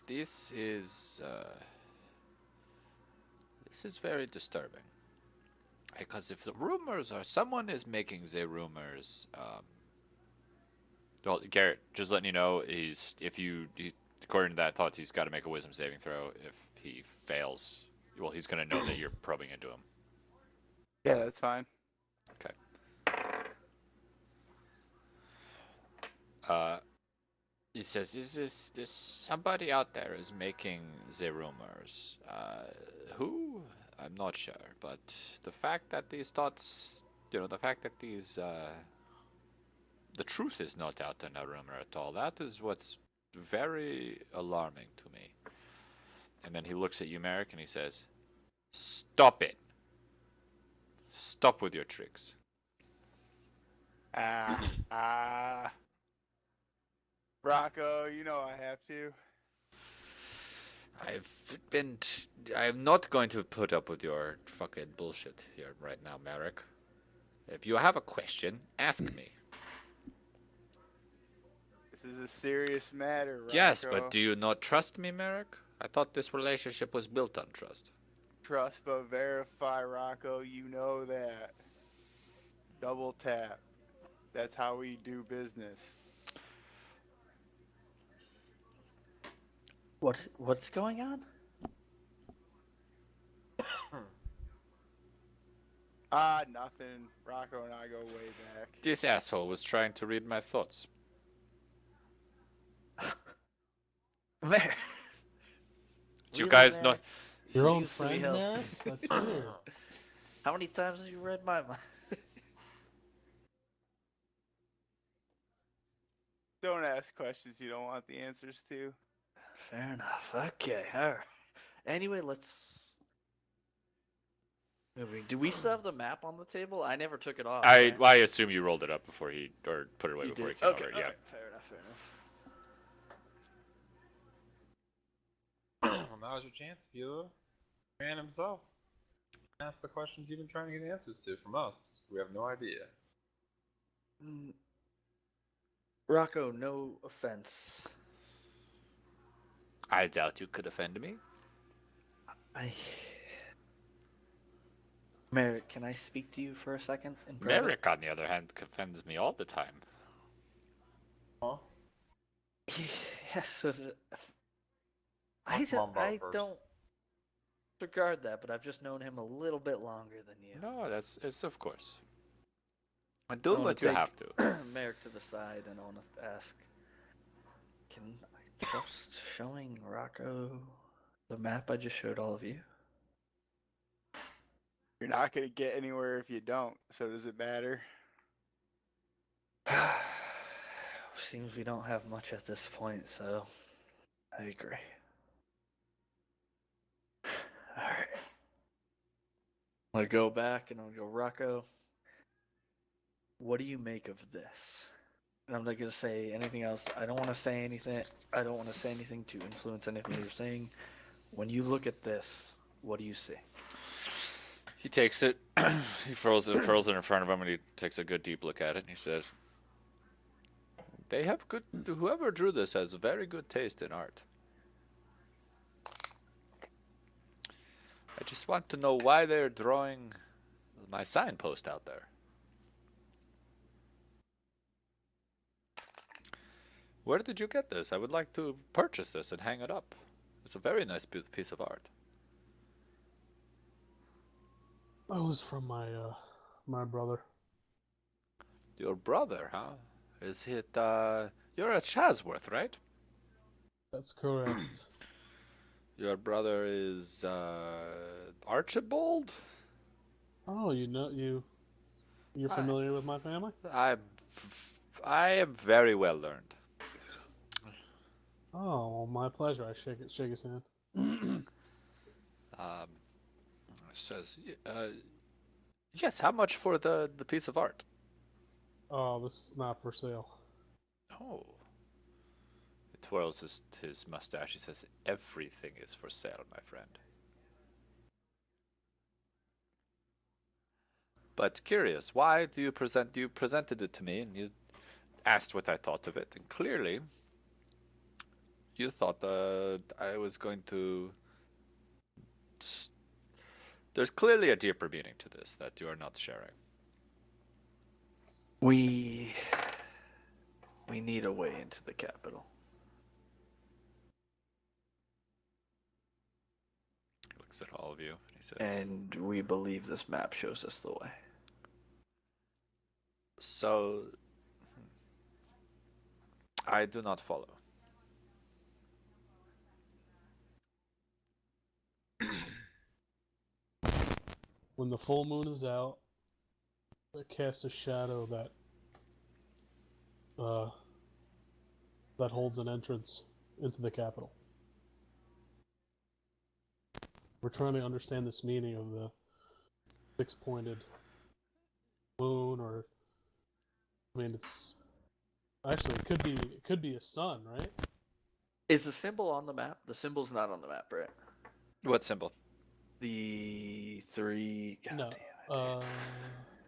this is very disturbing. Because if the rumors are someone is making the rumors, well, Garrett, just letting you know, according to that thoughts, he's got to make a wisdom saving throw. If he fails, well, he's gonna know that you're probing into him. Yeah, that's fine. Okay. Uh, he says, "Is this somebody out there is making the rumors? Who? I'm not sure, but the fact that these thoughts, the fact that the truth is not out in a rumor at all. That is what's very alarming to me." And then he looks at you, Merrick, and he says, "Stop it. Stop with your tricks." Rocco, you know I have to. I'm not going to put up with your fucking bullshit here right now, Merrick. If you have a question, ask me. This is a serious matter, Rocco. Yes, but do you not trust me, Merrick? I thought this relationship was built on trust. Trust but verify, Rocco. You know that. Double tap. That's how we do business. What's going on? Nothing. Rocco and I go way back. This asshole was trying to read my thoughts. Mer- Do you Really, guys Merrick? not? Your own Seems to be friend, helping. Merrick? That's weird. How many times have you read my mind? Don't ask questions you don't want the answers to. Fair enough. Okay. All right. Anyway, let's. Moving. Do we still have the map on the table? I never took it off. I right? assume you rolled it up before he or put it away You before did? he came Okay. over. Okay. Yeah. Fair enough. Fair enough. Well, now's your chance, Gila. Man himself. Ask the questions you've been trying to get answers to from us. We have no idea. Mm. Rocco, no offense. I doubt you could offend me. Merrick, can I speak to you for a second in private? Merrick, on the other hand, offends me all the time. Huh? Yes. Knock him on both I first. don't regard that, but I've just known him a little bit longer than you. No, it's of course. And do I wanna what you take have to. Merrick to the side and I want to ask, can I trust showing Rocco the map I just showed all of you? You're not going to get anywhere if you don't. So does it matter? Seems we don't have much at this point, so I agree. Alright. I'll go back and I'll go, Rocco, what do you make of this? And I'm not going to say anything else. I don't want to say anything. I don't want to say anything to influence anything you're saying. When you look at this, what do you see? He takes it, he furls it in front of him, and he takes a good deep look at it, and he says, "They have good. Whoever drew this has a very good taste in art. I just want to know why they're drawing my signpost out there. Where did you get this? I would like to purchase this and hang it up. It's a very nice piece of art." That was from my brother. Your brother, huh? Is it, you're at Chasworth, right? That's correct. Your brother is, Archibald? Oh, you're familiar with my family? I am very well learned. Oh, well, my pleasure. I shake his hand. Says, yes, how much for the piece of art? Oh, this is not for sale. Oh. He twirls his mustache. He says, everything is for sale, my friend. But curious, why do you presented it to me and you asked what I thought of it, and clearly you thought I was going to... There's clearly a deeper meaning to this that you are not sharing. We need a way into the capital. He looks at all of you and he says, And we believe this map shows us the way. so I do not follow. When the full moon is out, it casts a shadow uh, that holds an entrance into the capital. We're trying to understand this meaning of the six-pointed moon, or I mean, it's actually it could be a sun, right? Is the symbol on the map? The symbol's not on the map, right? What symbol? The three. God No. damn it.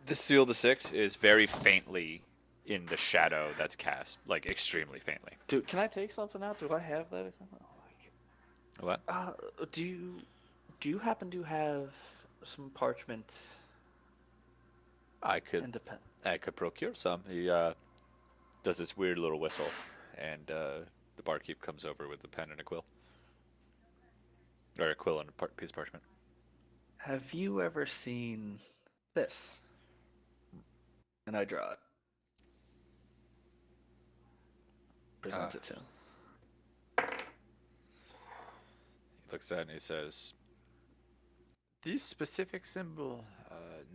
The seal of the six is very faintly in the shadow that's cast, like extremely faintly. Dude, can I take something out? Do I have that? What? Do you happen to have some parchment I and a pen? procure some. He does this weird little whistle, and the barkeep comes over with a pen and a quill, or a quill and a piece of parchment. Have you ever seen this? And I draw it. Present it to him. He looks at it and he says, "This specific symbol,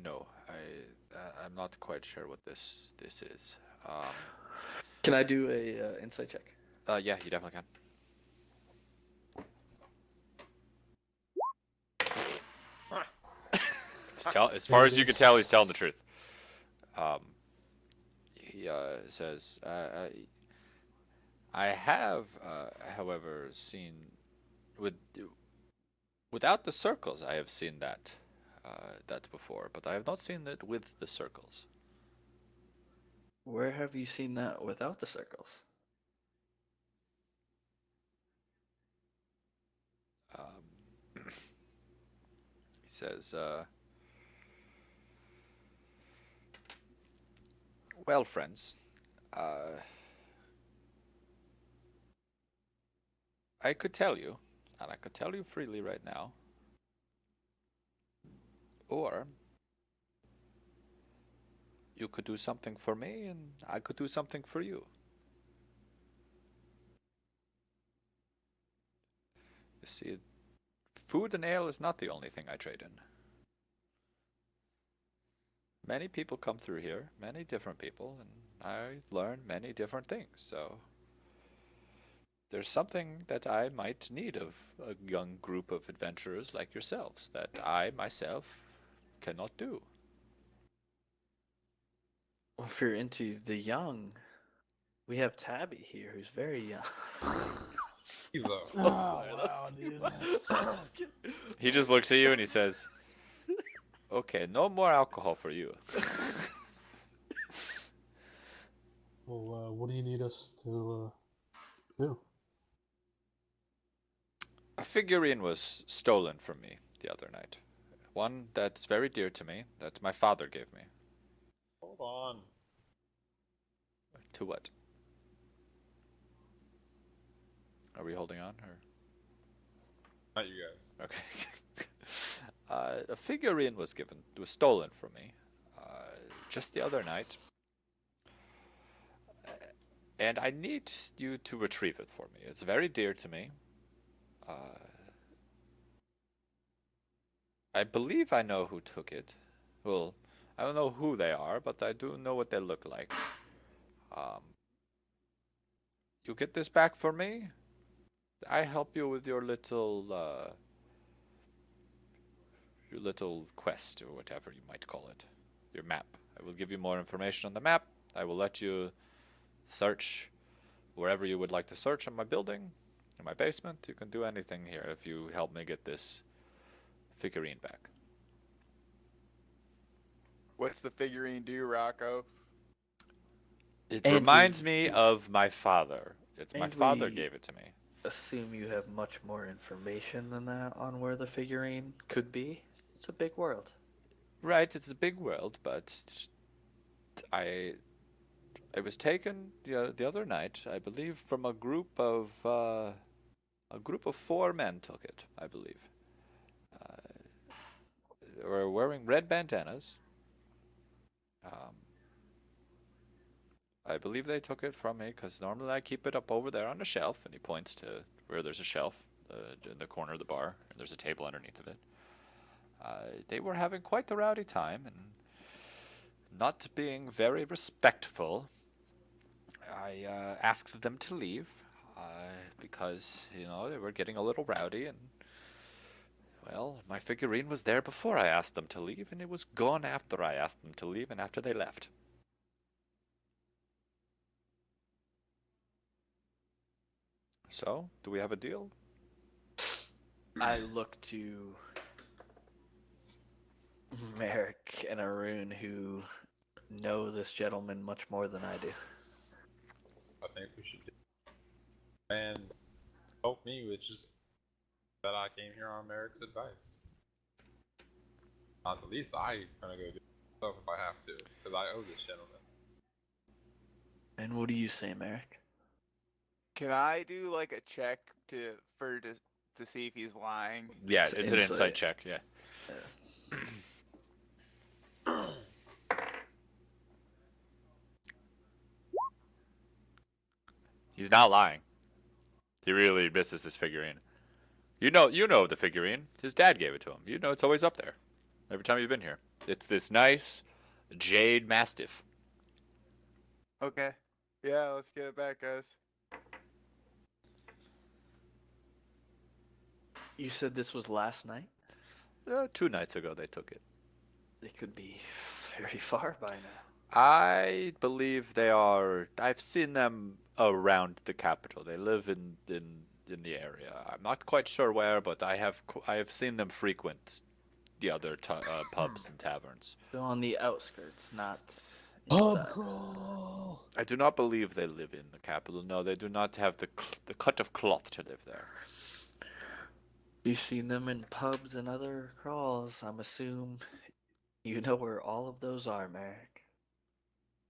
no, I'm not quite sure what this is." Can I do a insight check? Yeah, you definitely can. As far as you can tell, he's telling the truth. He says, "I have, however, seen without the circles. I have seen that before, but I have not seen it with the circles." Where have you seen that without the circles? He says, "Well, friends, I could tell you, and I could tell you freely right now, or you could do something for me, and I could do something for you. You see, food and ale is not the only thing I trade in. Many people come through here, many different people, and I learn many different things, so there's something that I might need of a young group of adventurers like yourselves that I myself cannot do." Well, if you're into the young, we have Tabby here, who's very young. You though. So Oh, sorry, wow, that's- dude. I'm just kidding. He just looks at you and he says, "Okay, no more alcohol for you." Well, what do you need us to do? A figurine was stolen from me the other night. One that's very dear to me, that my father gave me. Hold on. To what? Are we holding on, or? Not you guys. Okay. A figurine was stolen from me just the other night, and I need you to retrieve it for me. It's very dear to me. I believe I know who took it. Well, I don't know who they are, but I do know what they look like. You get this back for me? I help you with your little quest, or whatever you might call it. Your map. I will give you more information on the map. I will let you search wherever you would like to search in my building, in my basement. You can do anything here if you help me get this figurine back. What's the figurine do, Rocco? It And reminds we- me of my father. It's my and father we- gave it to me. Assume you have much more information than that on where the figurine could be. It's a big world. Right, it's a big world, but I was taken the other night, I believe, from a group of 4 men took it, I believe. They were wearing red bandanas. I believe they took it from me because normally I keep it up over there on the shelf, and he points to where there's a shelf in the corner of the bar, and there's a table underneath of it. They were having quite the rowdy time, and not being very respectful. I asked them to leave because, they were getting a little rowdy, and, well, my figurine was there before I asked them to leave, and it was gone after I asked them to leave and after they left. So, do we have a deal? I look to Merrick and Arun, who know this gentleman much more than I do. I think we should do. And help me, which is that I came here on Merrick's advice. Not the least, I'm gonna go do stuff if I have to, because I owe this gentleman. And what do you say, Merrick? Can I do like a check to see if he's lying? Yeah, It's it's an insight. insight check, yeah. He's not lying. He really misses this figurine. You know the figurine. His dad gave it to him. It's always up there. Every time you've been here. It's this nice jade mastiff. Okay. Yeah, let's get it back, guys. You said this was last night? 2 nights ago they took it. They could be very far by now. I believe they are. I've seen them around the capital. They live in the area. I'm not quite sure where, but I have seen them frequent the other pubs and taverns. So on the outskirts, not Pub inside. crawl. I do not believe they live in the capital. No, they do not have the cut of cloth to live there. You've seen them in pubs and other crawls. I'm assuming you know where all of those are, Merrick.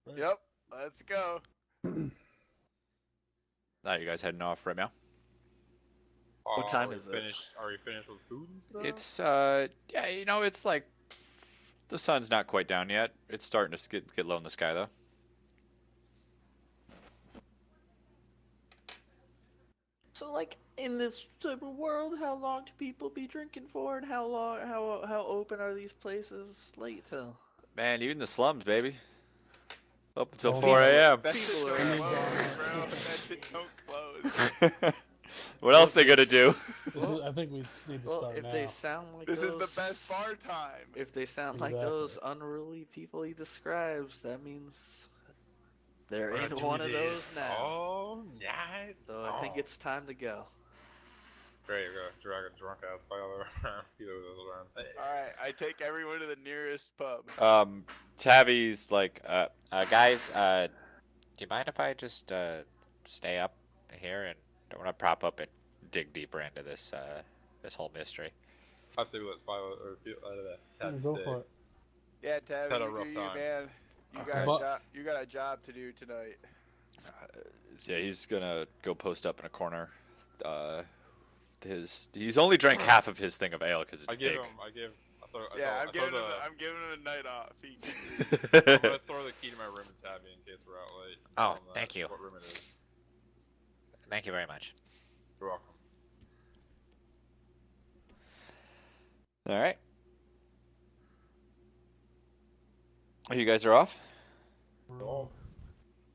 Right. Yep, let's go. You guys heading off right now? What time Are we is it? finished? Are we finished with food and stuff? It's it's like the sun's not quite down yet. It's starting to get low in the sky though. So, like, in this type of world, how long do people be drinking for, and how open are these places late till? Man, even the slums, baby. Up until Oh, 4 a.m. That shit People don't are- close, bro. That shit don't close. What else they gonna do? I think we need to Well, start if now. they sound like This those, is the best bar time. If they sound like Exactly. those unruly people he describes, that means they're We're in gonna one do of this. those now. Oh, nice. So I think it's time to go. Great, go drag a drunk ass fight all around. Either of those around. Hey. Alright, I take everyone to the nearest pub. Tavi's like, guys, do you mind if I just stay up here and don't want to prop up and dig deeper into this whole mystery? I say we let Philo or Tabby Go stay. for it. Yeah, Tabby, Had a you rough do you, time. man. You Okay. you got a job to do tonight. So yeah, he's gonna go post up in a corner. He's only drank half of his thing of ale because it's I give big. him. I throw, I'm giving the, him a night off. I'm gonna throw the key to my room to Tabby in case we're out late. Oh, Tell him that, thank you. What room it is. Thank you very much. You're welcome. All right. You guys are off. Off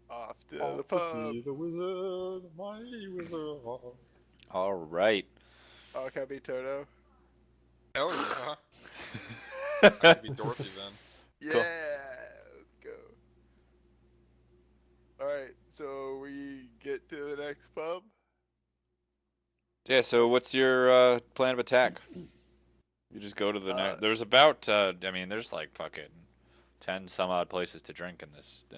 Off to to the pub. see the wizard, mighty wizard of Oz. All right. Oh, can I be Toto? Hell yeah. I could be Dorothy then. Yeah, Cool. let's go. Alright, so we get to the next pub. Yeah. So what's your plan of attack? You just go to the next. There's about. There's like fucking 10 some odd places to drink in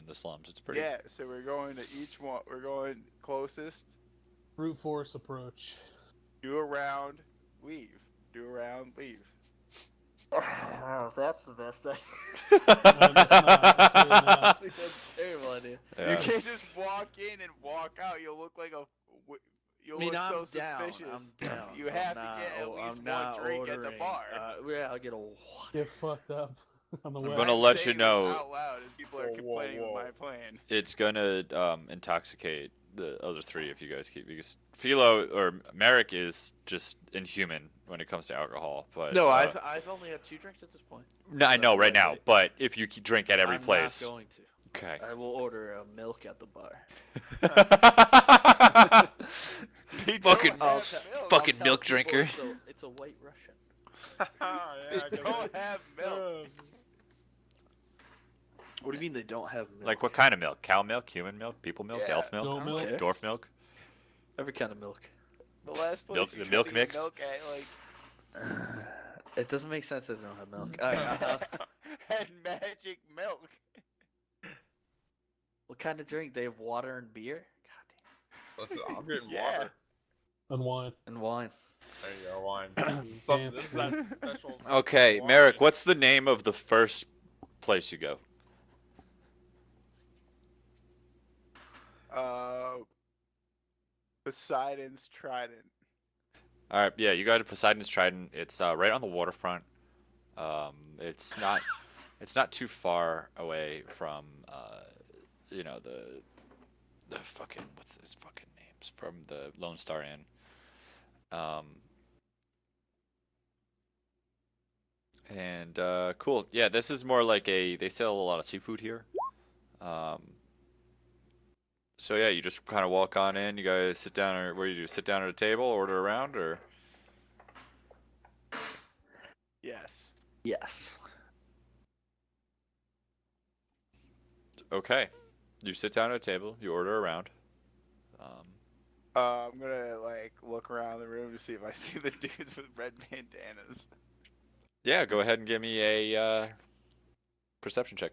the slums. It's pretty. Yeah, so we're going to each one. We're going closest. Brute force approach. Do a round, leave. Do a round, leave. Oh, that's the best idea. It's really not. I think that's a terrible idea. Yeah. You can't just walk in and walk out. You'll look like a. You'll I mean, look I'm so down. suspicious. I'm down. You I'm have not- to get at oh, least I'm one not drink at the ordering. bar. Yeah, I'll get a. Get fucked up. on the I'm way. gonna I'm let you saying this know. out loud as people are Whoa, whoa, complaining whoa. with my plan. It's gonna intoxicate the other three if you guys keep, because Philo or Merrick is just inhuman when it comes to alcohol. But No, I've only had 2 drinks at this point. no, I so know that's right why I now. wait. But if you drink at every I'm place, not going to. okay. I will order a milk at the bar. They Fucking- don't I'll have te- milk. fucking I'll tell milk people drinker. It's a white Russian. They don't have milk. What do you mean they don't have milk? Like what kind of milk? Cow milk, human milk, people milk, Yeah. elf milk, Goat I milk. don't care. dwarf milk. Every kind of milk. The last place Milk- we the tried milk to get mix? milk at, like, It doesn't make sense that they don't have milk. Alright, had magic milk. what kind of drink? They have water and beer? God Listen, I'm getting Yeah. water. And wine. damn. And wine. There you go, wine. This is that special. Okay, wine. Merrick, what's the name of the first place you go? Poseidon's Trident. All right, yeah, you go to Poseidon's Trident. It's right on the waterfront. It's not too far away from you know, the fucking, what's this fucking names from the Lone Star Inn. And cool. Yeah, this is more like they sell a lot of seafood here. So yeah, you just kind of walk on in. You guys sit down, or what do you do? Sit down at a table, order around, or Yes. Yes. okay. You sit down at a table. You order around. I'm gonna like look around the room to see if I see the dudes with red bandanas. Yeah, go ahead and give me a perception check.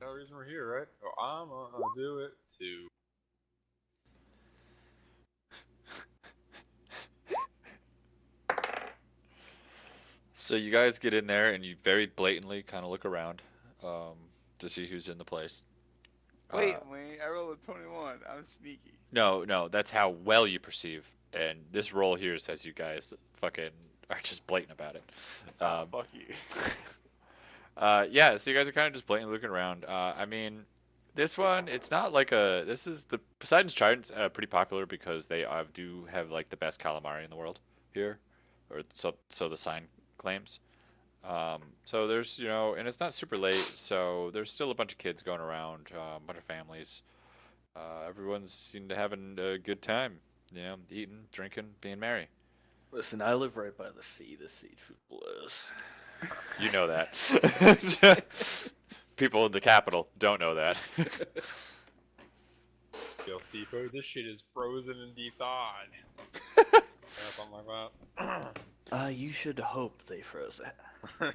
No reason we're here, right? So I'm gonna do it too. So you guys get in there and you very blatantly kind of look around to see who's in the place. Wait, I rolled a 21. I'm sneaky. No, that's how well you perceive. And this roll here says you guys fucking are just blatant about it. Fuck you. Yeah, so you guys are kind of just blatantly looking around. I mean, this one, it's not like a. This is the Poseidon's Trident's pretty popular because they do have like the best calamari in the world here, or so the sign claims. So there's, and it's not super late, so there's still a bunch of kids going around, a bunch of families. Everyone's seemed to having a good time, eating, drinking, being merry. Listen, I live right by the sea. The seafood blows. You know that. People in the capital don't know that. Yo, seafood, this shit is frozen and de-thawed. Yeah, something like that. You should hope they froze it.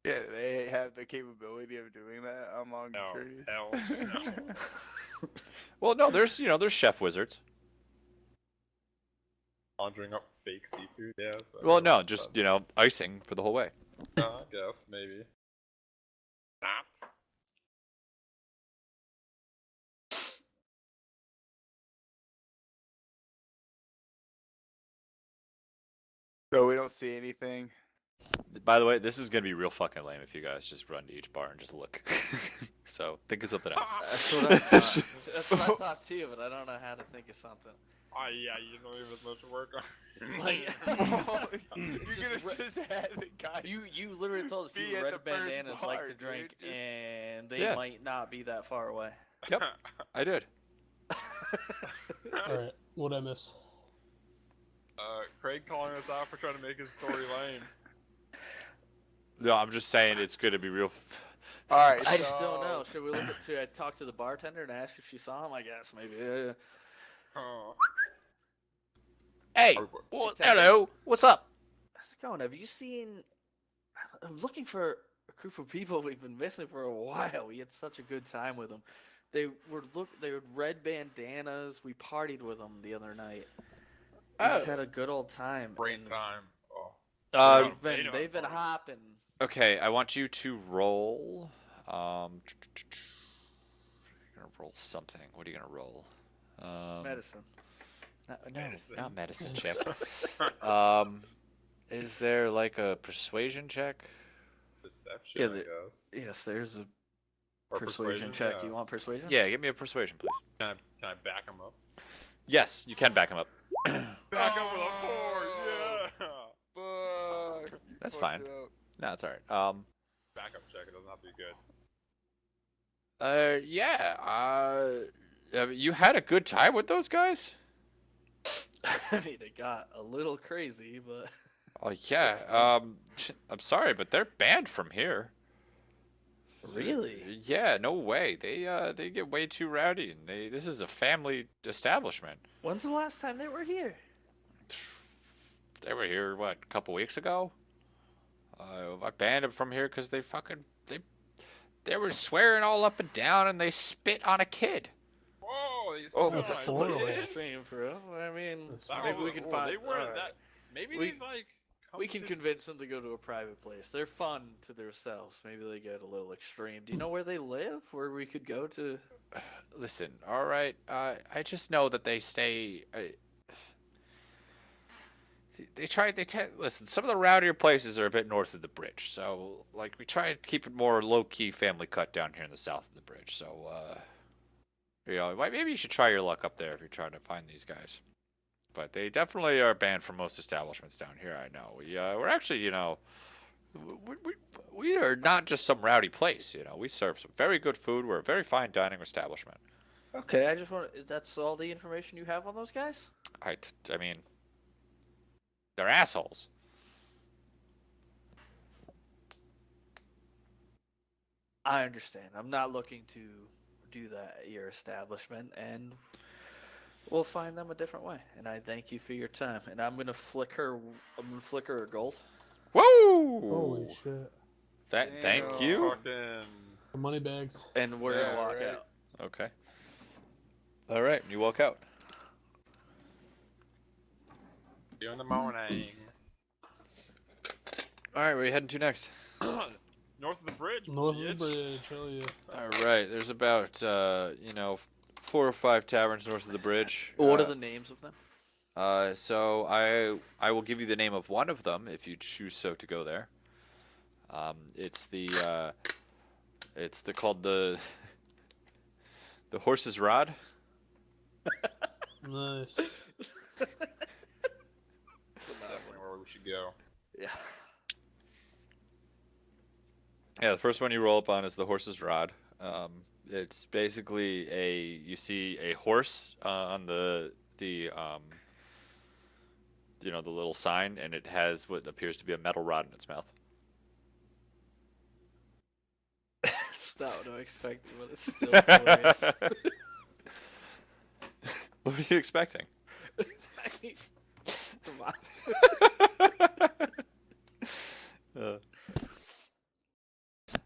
Yeah, they have the capability of doing that. I'm on No, curious. hell no. Well, no, there's chef wizards. Conjuring up fake seafood, yeah. So Well, no, just icing for the whole way. I guess, maybe. Not. So we don't see anything. By the way, this is gonna be real fucking lame if you guys just run to each bar and just look. So think of something else. That's what I thought. That's what I thought too, but I don't know how to think of something. Oh, yeah, you don't even have much work on. Like, You're Just gonna just have the guys. you literally told us Be people at red the first bandanas like bar, to drink, dude, just- and they Yeah. might not be that far away. Yep, I did. Alright, what'd I miss? Craig calling us out for trying to make his story lame. No, I'm just saying it's gonna be real. All right. I just don't so- know. Should we I talk to the bartender and ask if she saw him? I guess maybe. Oh. Hey, Are we- well, Hey, Ted. hello, what's up? How's it going? Have you seen? I'm looking for a group of people we've been missing for a while. We had such a good time with them. They were red bandanas. We partied with them the other night. We just had a good old time. Great and time. Oh. Uh, They've been hopping. okay, I want you to roll. You're gonna roll something. What are you gonna roll? Medicine. No, Medicine. not medicine, Chip. Is there like a persuasion check? Deception, Yeah, I guess. Yes, there's a Or persuasion check. yeah. You want persuasion? Yeah, give me a persuasion, please. Can I back him up? Yes, you can back him up. Back up with a 4, yeah! Fuck. You That's fucked fine. it up. No, it's alright. Backup check, it doesn't have to be good. You had a good time with those guys? I mean, it got a little crazy, but Oh yeah. I'm sorry, but they're banned from here. really, Yeah, no way. They get way too rowdy, and this is a family establishment. when's the last time they were here? They were here what, a couple weeks ago. I banned them from here because they were swearing all up and down, and they spit on a kid. Whoa, they Oh, spit that's on my horrible. kid? extreme for us. I mean, That maybe we was- can oh, find. They weren't alright. that. Maybe We- they like. We can to- convince them to go to a private place. They're fun to themselves. Maybe they get a little extreme. Do you know where they live? Where we could go to? Listen, all right. I just know that they stay. Listen, some of the rowdier places are a bit north of the bridge, so like we try to keep it more low key family cut down here in the south of the bridge. So maybe you should try your luck up there if you're trying to find these guys. But they definitely are banned from most establishments down here. I know. We're actually, we are not just some rowdy place. We serve some very good food. We're a very fine dining establishment. Okay, I just want. That's all the information you have on those guys? I mean, they're assholes. I understand. I'm not looking to do that at your establishment, and we'll find them a different way. And I thank you for your time. And I'm gonna flick her. I'm gonna flick her a gold. Whoa! Holy shit. Thank you. Fucking. The money bags. And we're Yeah, gonna walk right. out. Okay. All right, you walk out. See you in the morning. All right, where are you heading to next? North of the bridge. North of bitch. the bridge, hell yeah. All right, there's about 4 or 5 taverns north of the bridge. What are the names of them? So I will give you the name of one of them if you choose so to go there. It's called the the Horse's Rod. Nice. Definitely where we should go. Yeah. Yeah, the first one you roll up on is the Horse's Rod. It's basically you see a horse on the little sign, and it has what appears to be a metal rod in its mouth. It's not what I expected, but it's still hilarious. What were you expecting? I mean, come on.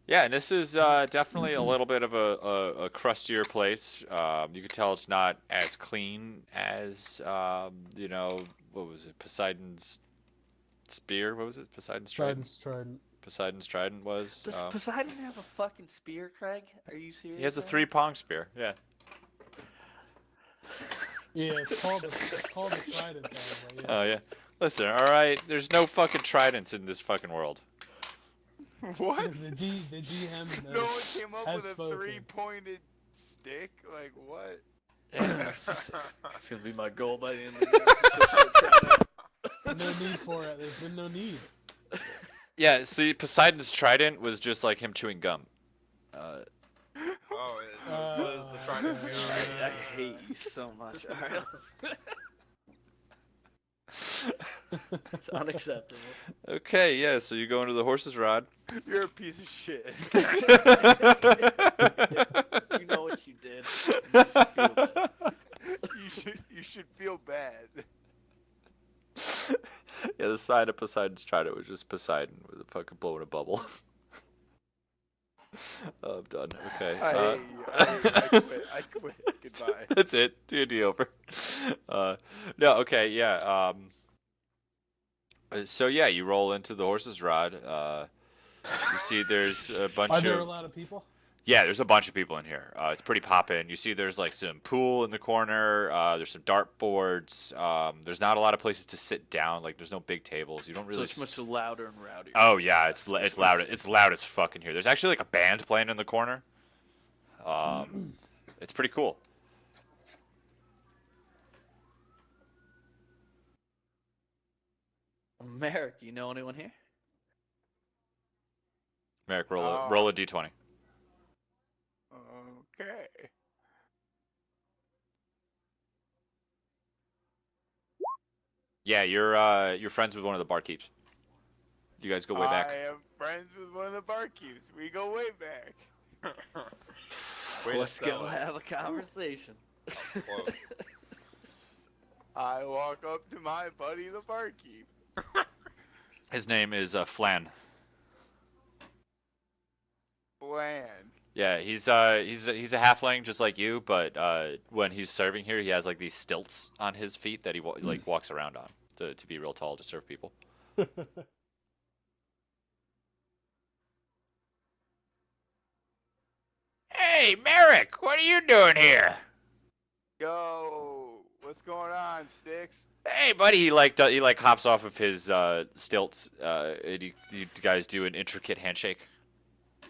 Yeah, and this is definitely a little bit of a crustier place. You can tell it's not as clean as what was it? Poseidon's spear. What was it? Poseidon's trident. Trident. Poseidon's trident was. Does Poseidon have a fucking spear, Craig? Are you serious? He has a man? 3-pronged spear. Yeah. Yeah, it's called the trident. Though, but yeah. Oh yeah. Listen, all right. There's no fucking tridents in this fucking world. What? The DM No one came up has with a spoken. 3-pointed stick? Like, what? It's gonna be my goal by the end of the No need for it. There's been no need. Yeah. See, Poseidon's trident was just like him chewing gum. Oh, so is the trident. I hate you so much. All right, it's unacceptable. Okay. Yeah. So you go into the Horse's Rod. You're a piece of shit. You know what you did. you should feel bad. Yeah, the side of Poseidon's trident was just Poseidon with a fucking blowing a bubble. Oh, I'm done. Okay. I hate you. I quit. Goodbye. That's it. D&D over. No, okay, yeah. So yeah, you roll into the Horse's Rod. You see, there's a bunch Are of. there a lot of people? Yeah, there's a bunch of people in here. It's pretty poppin'. You see there's like some pool in the corner. There's some dartboards. There's not a lot of places to sit down. Like there's no big tables. You don't So really. it's much louder and rowdier. Oh yeah, it's loud. It's loud as fuck in here. There's actually like a band playing in the corner. It's pretty cool. Merrick, you know anyone here? Merrick, roll a d20. Okay. Yeah, you're friends with one of the barkeeps. You guys go way back. I am friends with one of the barkeeps. We go way back. Way to Let's go sell it. have a conversation. Close. I walk up to my buddy, the barkeep. His name is Flan. Bland. Yeah, he's a halfling just like you, but when he's serving here, he has like these stilts on his feet that he like walks around on to be real tall to serve people. Hey, Merrick, what are you doing here? Yo, what's going on, Sticks? Hey, buddy, he like hops off of his stilts, and you guys do an intricate handshake.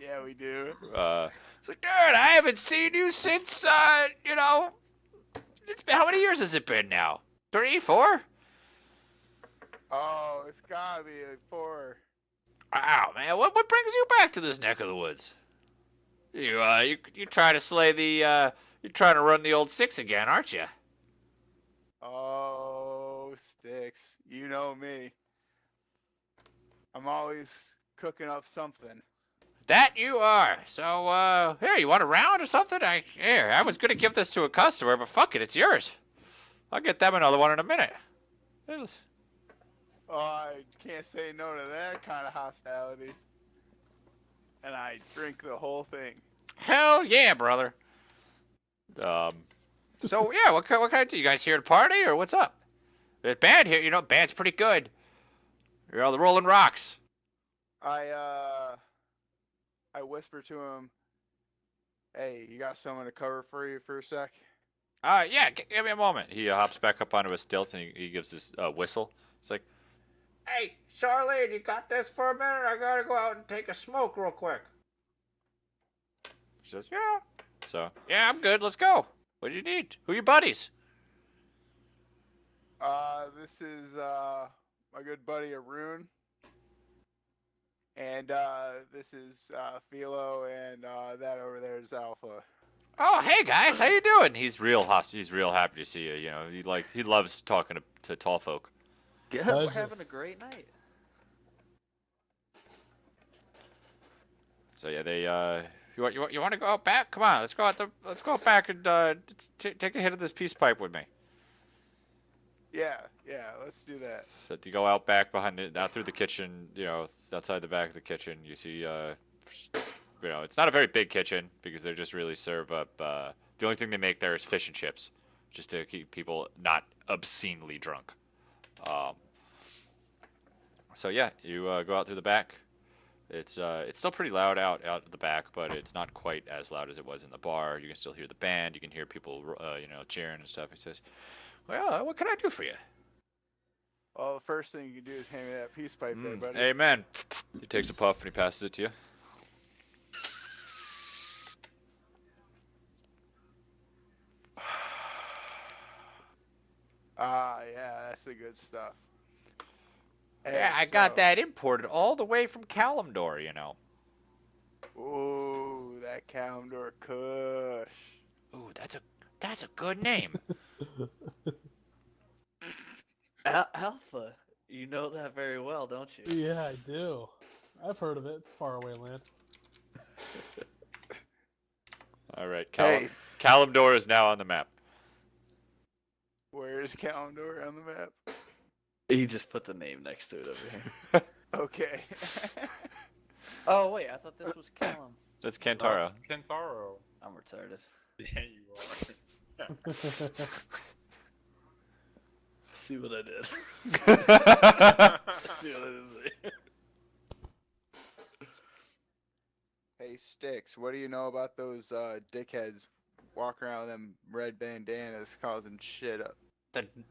Yeah, we do. It's like, dude, I haven't seen you since it's been, how many years has it been now? 3, 4? Oh, it's gotta be like 4. Wow, man, what brings you back to this neck of the woods? You try to slay the you're trying to run the old 6 again, aren't you? Oh, Sticks, you know me. I'm always cooking up something. That you are. So here, you want a round or something? I was gonna give this to a customer, but fuck it, it's yours. I'll get them another one in a minute. Oh, I can't say no to that kind of hospitality. And I drink the whole thing. Hell yeah, brother. So yeah, what kind of, you guys here to party or what's up? The band here, band's pretty good. You're all the Rolling Rocks. I whisper to him, "Hey, you got someone to cover for you for a sec?" Yeah, give me a moment. He hops back up onto his stilts and he gives this whistle. It's like, hey, Charlene, you got this for a minute? I gotta go out and take a smoke real quick. She says, yeah. So, yeah, I'm good. Let's go. What do you need? Who are your buddies? This is my good buddy Arun. And this is Philo, and that over there is Alpha. Oh, hey guys, how you doing? He's real happy to see you. He loves talking to tall folk. Good. Pleasure. We're having a great night. So yeah, they you want to go out back? Come on, let's go out back and take a hit of this peace pipe with me. Yeah, let's do that. So you go out back out through the kitchen, outside the back of the kitchen, you see, it's not a very big kitchen because they just really serve up, the only thing they make there is fish and chips, just to keep people not obscenely drunk. So yeah, you go out through the back. It's still pretty loud out the back, but it's not quite as loud as it was in the bar. You can still hear the band. You can hear people, cheering and stuff. He says, well, what can I do for you? Well, the first thing you can do is hand me that peace pipe there, buddy. Amen. He takes a puff and he passes it to you. Yeah, that's the good stuff. Yeah, I got that imported all the way from Kalimdor, Ooh, that Kalimdor Kush. Ooh, that's a good name. Alpha, you know that very well, don't you? Yeah, I do. I've heard of it. It's faraway land. All right, Hey. Kalimdor is now on the map. Where is Kalimdor on the map? He just put the name next to it over here. Okay. Oh wait, I thought this was Callum. That's Kantaro. Kentaro. I'm retarded. Yeah, you are. See what I did. See what I did. Hey, Hey, Sticks, what do you know about those dickheads walking around with them red bandanas causing shit up?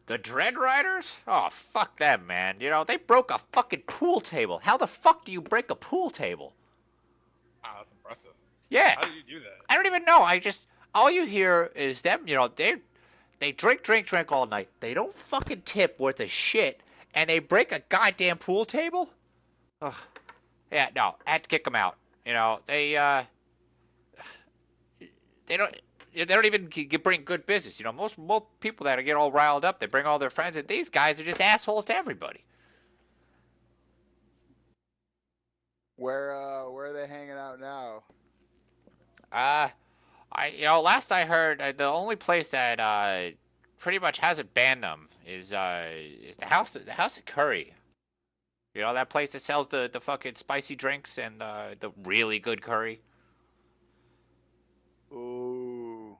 The Dread Riders? Oh, fuck them, man. You know, they broke a fucking pool table. How the fuck do you break a pool table? Wow, that's impressive. Yeah. How do you do that? I don't even know. All you hear is them, you know, they drink all night. They don't fucking tip worth a shit, and they break a goddamn pool table? Ugh. Yeah, no, I had to kick them out. You know, they don't even bring good business. You know, most people that get all riled up, they bring all their friends, and these guys are just assholes to everybody. Where are they hanging out now? Last I heard, the only place that pretty much hasn't banned them is the house of Curry. You know, that place that sells the fucking spicy drinks and the really good curry. Ooh.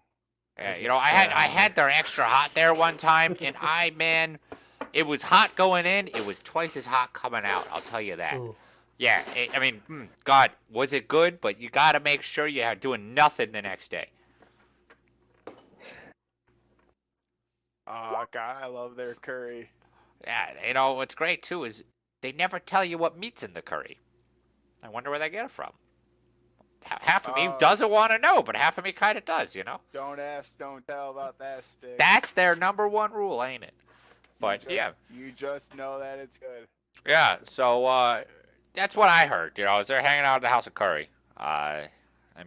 Yeah, That's you know, I had sad. their extra hot there one time, and man, it was hot going in. It was twice as hot coming out. I'll tell you that. Ooh. Yeah, God, was it good? But you got to make sure you're doing nothing the next day. Oh, God, I love their curry. Yeah, you know what's great too is they never tell you what meat's in the curry. I wonder where they get it from. Half of me doesn't want to know, but half of me kind of does, you know? Don't ask, don't tell about that, Stick. That's their number one rule, ain't it? But You just know that it's good. Yeah, so that's what I heard, you know, is they're hanging out at the House of Curry. I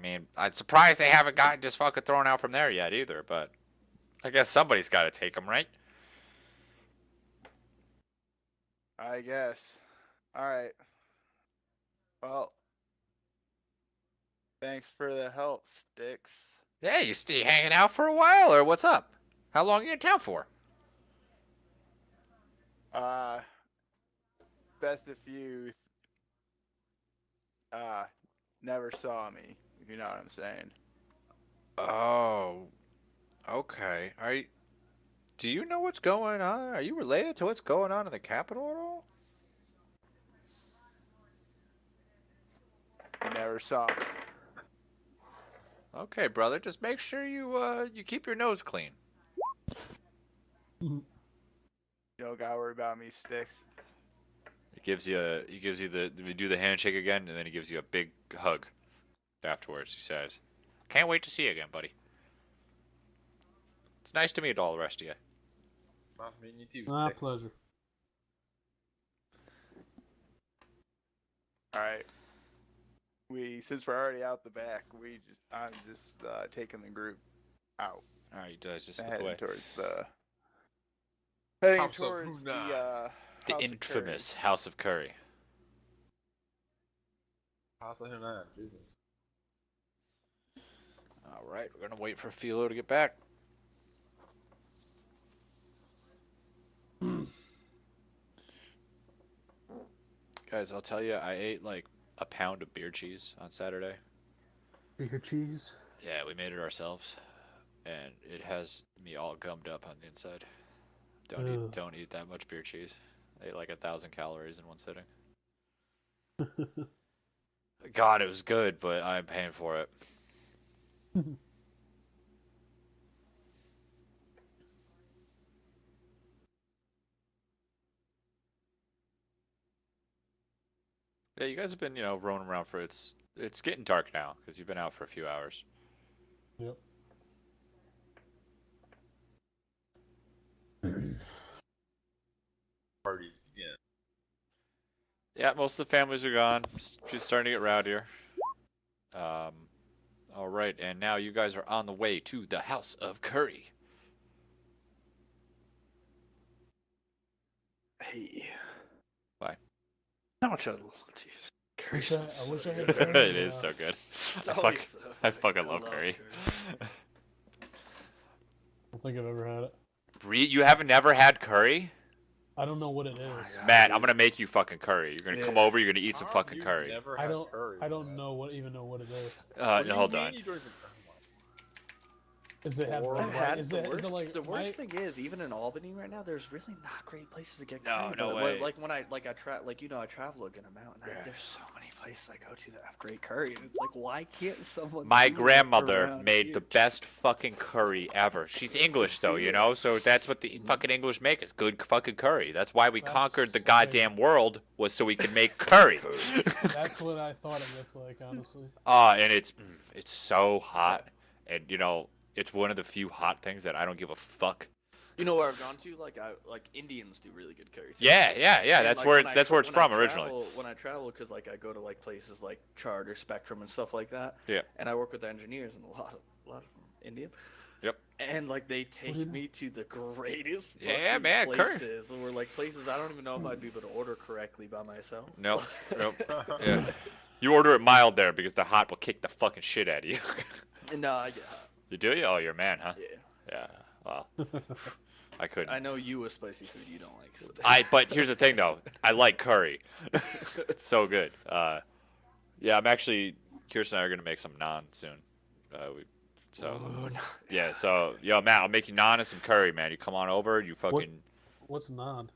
mean, I'm surprised they haven't gotten just fucking thrown out from there yet either, but I guess somebody's got to take them, right? I guess. All right. Well, thanks for the help, Sticks. Yeah, you stay hanging out for a while, or what's up? How long are you in town for? Best if you never saw me, if you know what I'm saying. Oh, okay. Do you know what's going on? Are you related to what's going on in the Capitol at all? You never saw me. Okay, brother. Just make sure you keep your nose clean. You don't gotta worry about me, Sticks. He gives you we do the handshake again, and then he gives you a big hug. Afterwards, he says, "Can't wait to see you again, buddy. It's nice to meet all the rest of you." Nice meeting you too. My Sticks. pleasure. All right. Since we're already out the back, I'm just taking the group out, All right, just slip heading away. towards House of The the House of Curry. infamous House of Curry. House of Hunan, Jesus. All right, we're gonna wait for Philo to get back. Guys, I'll tell you, I ate like a pound of beer cheese on Saturday. Beer cheese. Yeah, we made it ourselves, and it has me all gummed up on the inside. Ugh. Don't eat that much beer cheese. I ate like 1,000 calories in one sitting. God, it was good, but I'm paying for it. Yeah, you guys have been, roaming around for it's getting dark now because you've been out for a few hours. Yep. Parties begin. Yeah, most of the families are gone. Just starting to get rowdier. All right, and now you guys are on the way to the House of Curry. Hey. Bye. How much of jeez. I wish I had It curry, is so good. It's I always so I good. fucking love curry. I don't think I've ever had it. You haven't never had curry? I don't know what it is. God. Matt, I'm gonna make you fucking curry. You're gonna come Yeah. over. You're gonna eat some How fucking have you curry. Never I had don't. curry, I don't man? know even know what it is. What do you Hold mean on. you don't even- Does it have I've red had wine? Is it the like worst thing is, even in Albany right now, there's really not great places to get No, curry. no but way. Like when I travel a good amount, and there's so many places I go to that have great curry, and it's like, why can't someone? My do this grandmother around made here? the best fucking curry ever. She's English though, you know, so that's what the Mm-hmm. fucking English make is good fucking curry. That's why we conquered the That's goddamn world was so we could make curry. That's what I thought it looked like, honestly. And it's so hot, and you know it's one of the few hot things that I don't give a fuck. You know where I've gone to? Like Indians do really good curry. Too. Yeah. And, That's like, where when I that's where it's when I from originally. When I travel, because like I go to like places like Charter, Spectrum, and stuff like that. Yeah. And I work with engineers, and a lot of them Indian. Yep. And like they take me to the greatest Yeah, fucking man, curry. places, or like places I don't even know if I'd be able to order correctly by myself. Nope. Yeah. You order it mild there because the hot will kick the fucking shit out of you. No, I get hot. You do? Oh, you're a man, huh? Yeah. Yeah. Well, I couldn't. I know you with spicy food you don't like. So. But here's the thing though. I like curry. It's so good. Yeah, I'm actually Kirsten and I are gonna make some naan soon. Yeah. So yo, Matt, I'll make you naan and some curry, man. You come on over. You fucking. What's naan?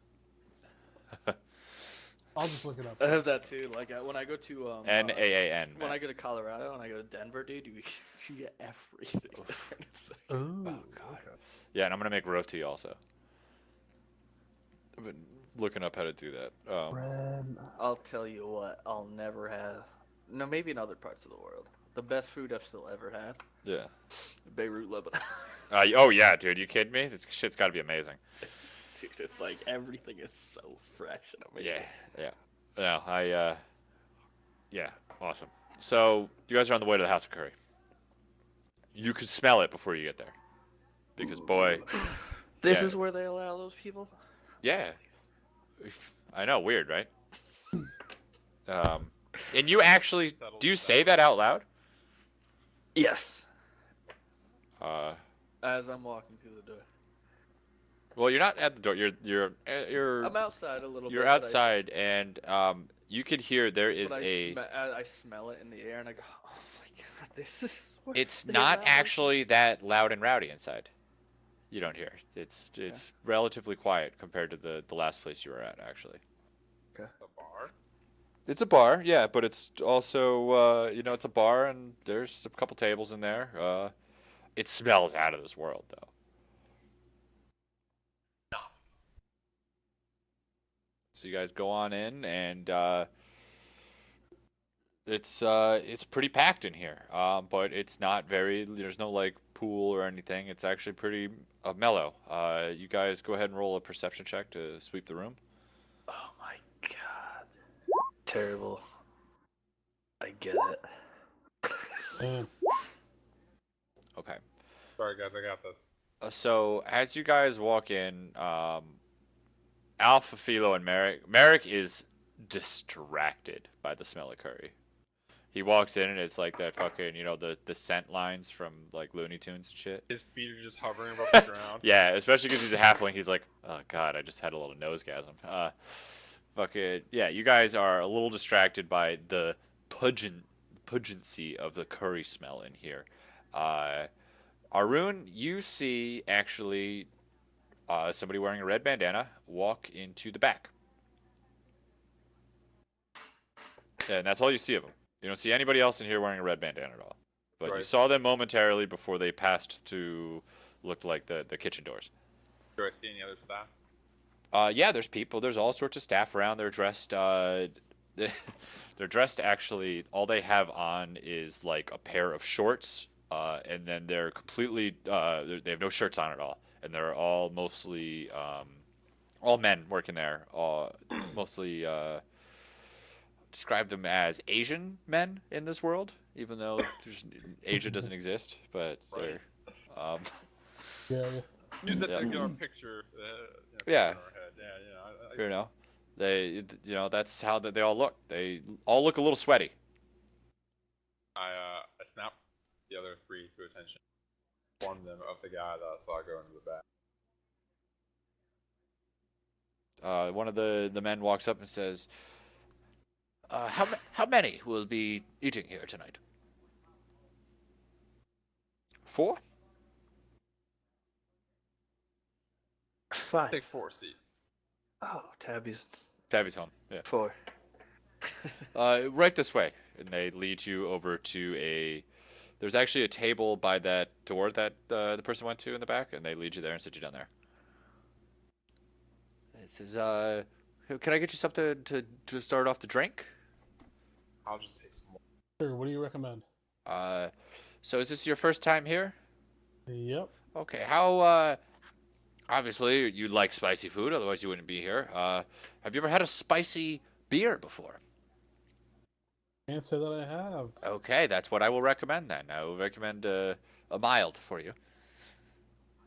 I'll just look it up. I have that too. Like when I go to N-A-A-N. when man. I go to Colorado and I go to Denver, dude, you get everything. It's like- Ooh, Yeah, and I'm gonna make roti also. I've been looking up how to do that. bread. I'll tell you what, I'll never have. No, maybe in other parts of the world. The best food I've still ever had, Yeah. Beirut, Lebanon. Oh yeah, dude. You kidding me? This shit's got to be amazing. Dude, it's like everything is so fresh and amazing. Yeah. No, yeah, awesome. So you guys are on the way to the House of Curry. You could smell it before you get there, because boy, This Yeah. is where they allow those people. yeah, I know, weird, right? And you actually do you say that out loud? Yes. Uh, As I'm walking through the door. well, you're not at the door. You're I'm outside a little bit. you're but I- outside, and you could hear there is but a. I smell it in the air and I go, oh my god, this is. where It's they not allow those actually that loud and rowdy inside. You don't hear. It's relatively quiet compared to the last place you were at, actually. The bar? It's a bar, yeah, but it's also it's a bar and there's a couple tables in there. It smells out of this world though. So you guys go on in and it's pretty packed in here. But it's not very. There's no like pool or anything. It's actually pretty mellow. You guys go ahead and roll a perception check to sweep the room. Oh my god. Terrible. I get it. Damn. Okay. Sorry, guys, I got this. So as you guys walk in, Alpha, Philo, and Merrick is distracted by the smell of curry. He walks in and it's like that fucking, the scent lines from like Looney Tunes and shit. His feet are just hovering above the ground. Yeah, especially because he's a halfling. He's like, oh god, I just had a little nosegasm. Fucking yeah, you guys are a little distracted by the pungency of the curry smell in here. Arun, you see actually somebody wearing a red bandana walk into the back. And that's all you see of them. You don't see anybody else in here wearing a red bandana at all. But you Right. saw them momentarily before they passed to looked like the kitchen doors. Do I see any other staff? Yeah, there's people. There's all sorts of staff around. They're dressed. They're dressed. Actually, all they have on is like a pair of shorts, and then they're completely. They have no shirts on at all, and they're all mostly all men working there. Mostly describe them as Asian men in this world, even though Asia doesn't exist. But they're. Yeah. Use that Yeah. to get our picture. Yeah. In our head. Yeah. That's how they all look. They all look a little sweaty. I snapped the other three to attention. Informed them of the guy that I saw go into the back. One of the men walks up and says, how many will be eating here tonight? 4? 5. Take 4 seats. Oh, Tabby's Tabby's home. Yeah. 4. Right this way, and they lead you over to a. There's actually a table by that door that the person went to in the back, and they lead you there and sit you down there. It says, "Can I get you something to start off the drink?" I'll just take some more. Sure. What do you recommend? So is this your first time here? Yep. Okay. Obviously you like spicy food, otherwise you wouldn't be here. Have you ever had a spicy beer before? Can't say that I have. Okay, that's what I will recommend then. I will recommend a mild for you.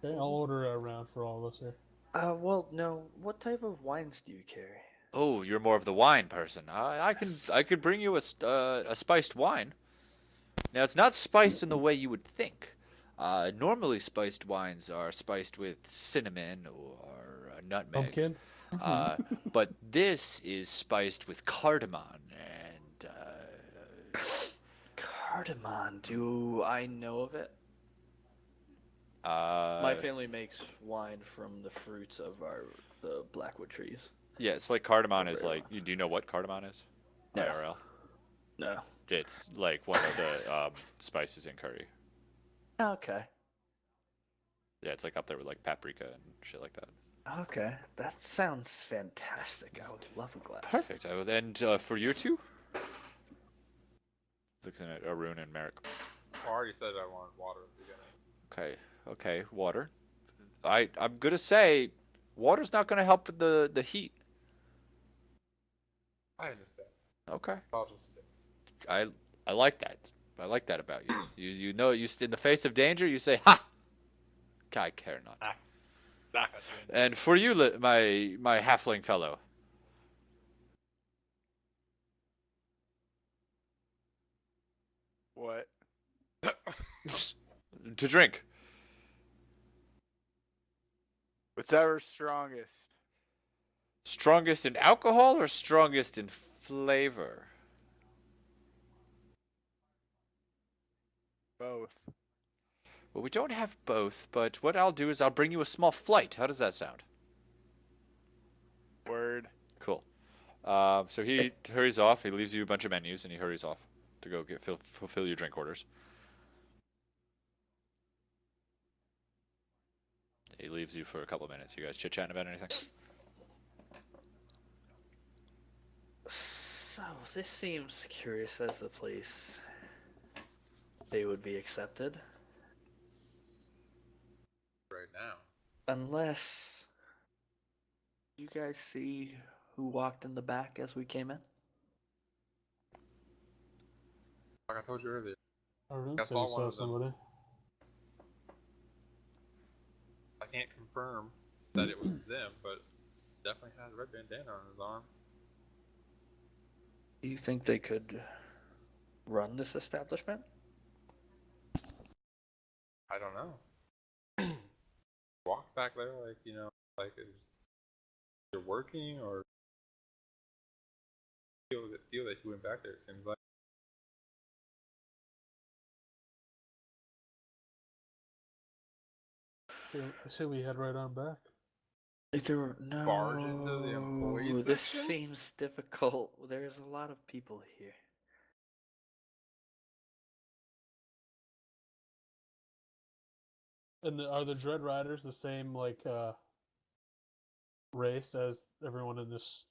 Okay, I'll order a round for all of us here. Well, no. What type of wines do you carry? Oh, you're more of the wine person. I could bring you a spiced wine. Now it's not spiced in the way you would think. Normally spiced wines are spiced with cinnamon or nutmeg. Pumpkin. But this is spiced with cardamom and Cardamom. Do I know of it? uh, My family makes wine from the fruits of the blackwood trees. yeah, it's like cardamom is Rare like. Do you know what cardamom is? No. IRL. No. It's like one of the spices in curry. Okay. Yeah, it's like up there with like paprika and shit like that. Okay. That sounds fantastic. I would love a glass. Perfect. And for you two, looking at Arun and Merrick. I already said I wanted water at the beginning. Okay, water. I'm gonna say, water's not gonna help with the heat. I understand. Okay. I'll just stay. I like that. I like that about you. You know in the face of danger you say ha. I care not. Back at you. And for you, my halfling fellow. What? To drink. Whatever's strongest. Strongest in alcohol or strongest in flavor? Both. Well, we don't have both, but what I'll do is I'll bring you a small flight. How does that sound? Word. Cool. So he hurries off. He leaves you a bunch of menus, and he hurries off to go fulfill your drink orders. He leaves you for a couple of minutes. You guys chit-chatting about anything? So, this seems curious as the place they would be accepted. Right now. Unless you guys see who walked in the back as we came in? Like I told you earlier. Arun That's said all he one saw of them. somebody. I can't confirm that it was them, but definitely had a red bandana on his arm. Do you think they could run this establishment? I don't know. Walk back there like, like you're working or feel that you went back there, it seems like. I say we head right on back. No. Barge into the employee This section? seems difficult. There's a lot of people here. And are the Dread Riders the same race as everyone in this?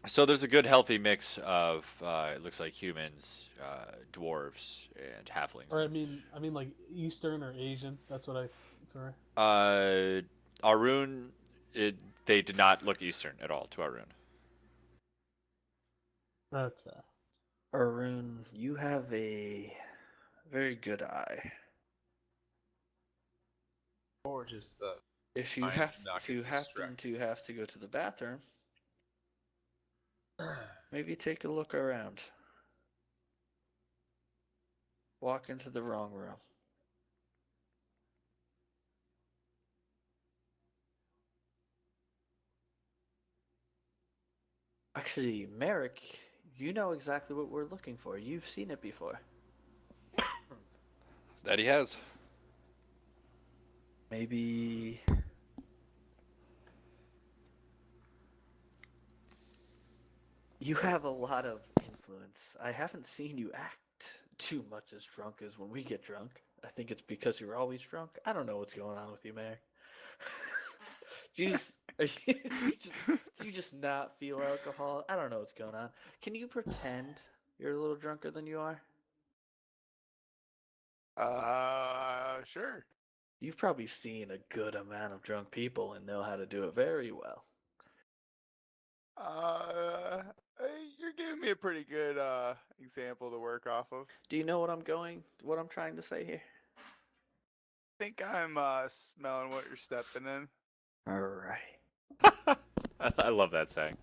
So there's a good healthy mix of it looks like humans, dwarves, and halflings. Or I mean like Eastern or Asian. That's what I. Sorry. Arun, they did not look Eastern at all to Arun. Okay. Arun, you have a very good eye. Or just the If you I am have, not if you getting happen to have to go to the bathroom, maybe take a look around. Walk into the wrong room. Actually, Merrick, you know exactly what we're looking for. You've seen it before. That he has. Maybe You have a lot of influence. I haven't seen you act too much as drunk as when we get drunk. I think it's because you're always drunk. I don't know what's going on with you, Mayor. do you just, are you, do you just not feel alcohol? I don't know what's going on. Can you pretend you're a little drunker than you are? Sure. You've probably seen a good amount of drunk people and know how to do it very well. Uh, you're giving me a pretty good example to work off of. Do you know what I'm trying to say here? Think I'm smelling what you're stepping in. All right. I love that saying.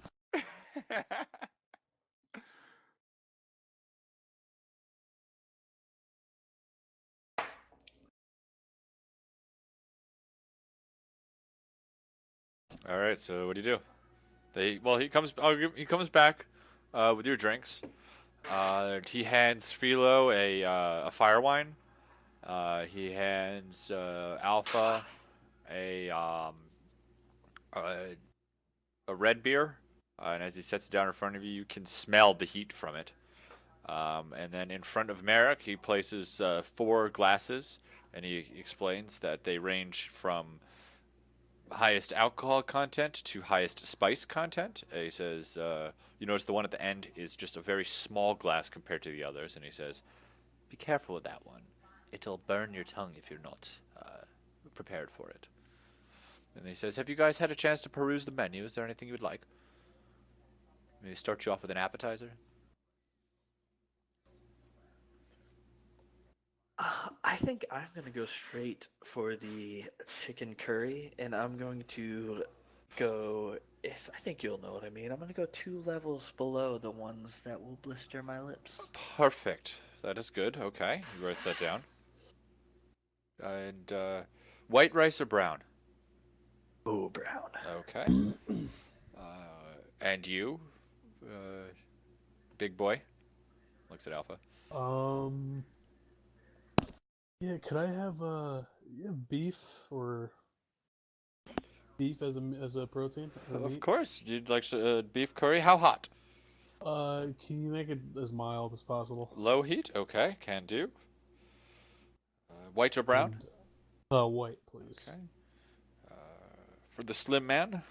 All right, so what do you do? He comes. He comes back with your drinks. He hands Philo a fire wine. He hands Alpha a um a, a red beer. And as he sets it down in front of you, you can smell the heat from it. And then in front of Merrick, he places 4 glasses, and he explains that they range from highest alcohol content to highest spice content. He says, you notice the one at the end is just a very small glass compared to the others, and he says, be careful with that one. It'll burn your tongue if you're not prepared for it. And he says, have you guys had a chance to peruse the menu? Is there anything you would like? Maybe start you off with an appetizer? I think I'm gonna go straight for the chicken curry, and I'm going to go. If I think you'll know what I mean, I'm gonna go 2 levels below the ones that will blister my lips. Perfect. That is good. Okay, he writes that down. And white rice or brown? Ooh, brown. Okay. And you, big boy? Looks at Alpha. Yeah, could I have beef or beef as a protein? Or Of meat? course. You'd like beef curry? How hot? Can you make it as mild as possible? Low heat? Okay, can do. White or brown? And, white, please. Okay. For the slim man?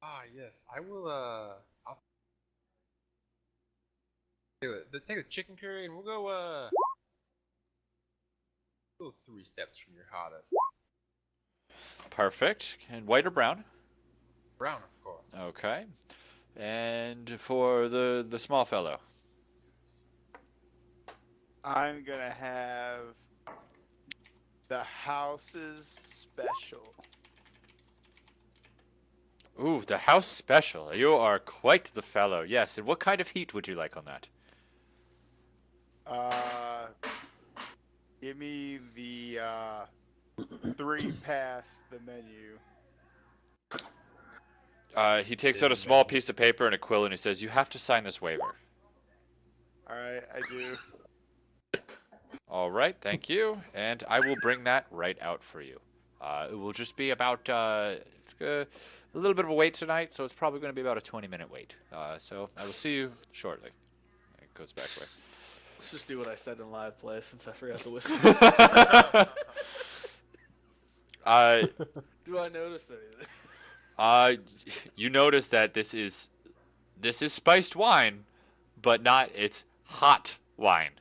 Ah, yes. I will. I'll take a chicken curry, and we'll go. Go 3 steps from your hottest. Perfect. And white or brown? Brown, of course. Okay. And for the small fellow? I'm gonna have the house's special. Ooh, the house special. You are quite the fellow. Yes. And what kind of heat would you like on that? Give me the 3 past the menu. He takes out a small piece of paper and a quill, and he says, you have to sign this waiver. All right, I do. All right, thank you. And I will bring that right out for you. It will just be about, it's a little bit of a wait tonight, so it's probably going to be about a 20-minute wait. So I will see you shortly. It goes back away. Let's just do what I said in live play since I forgot to whisper. Do I notice anything? You notice that this is spiced wine, but it's hot wine.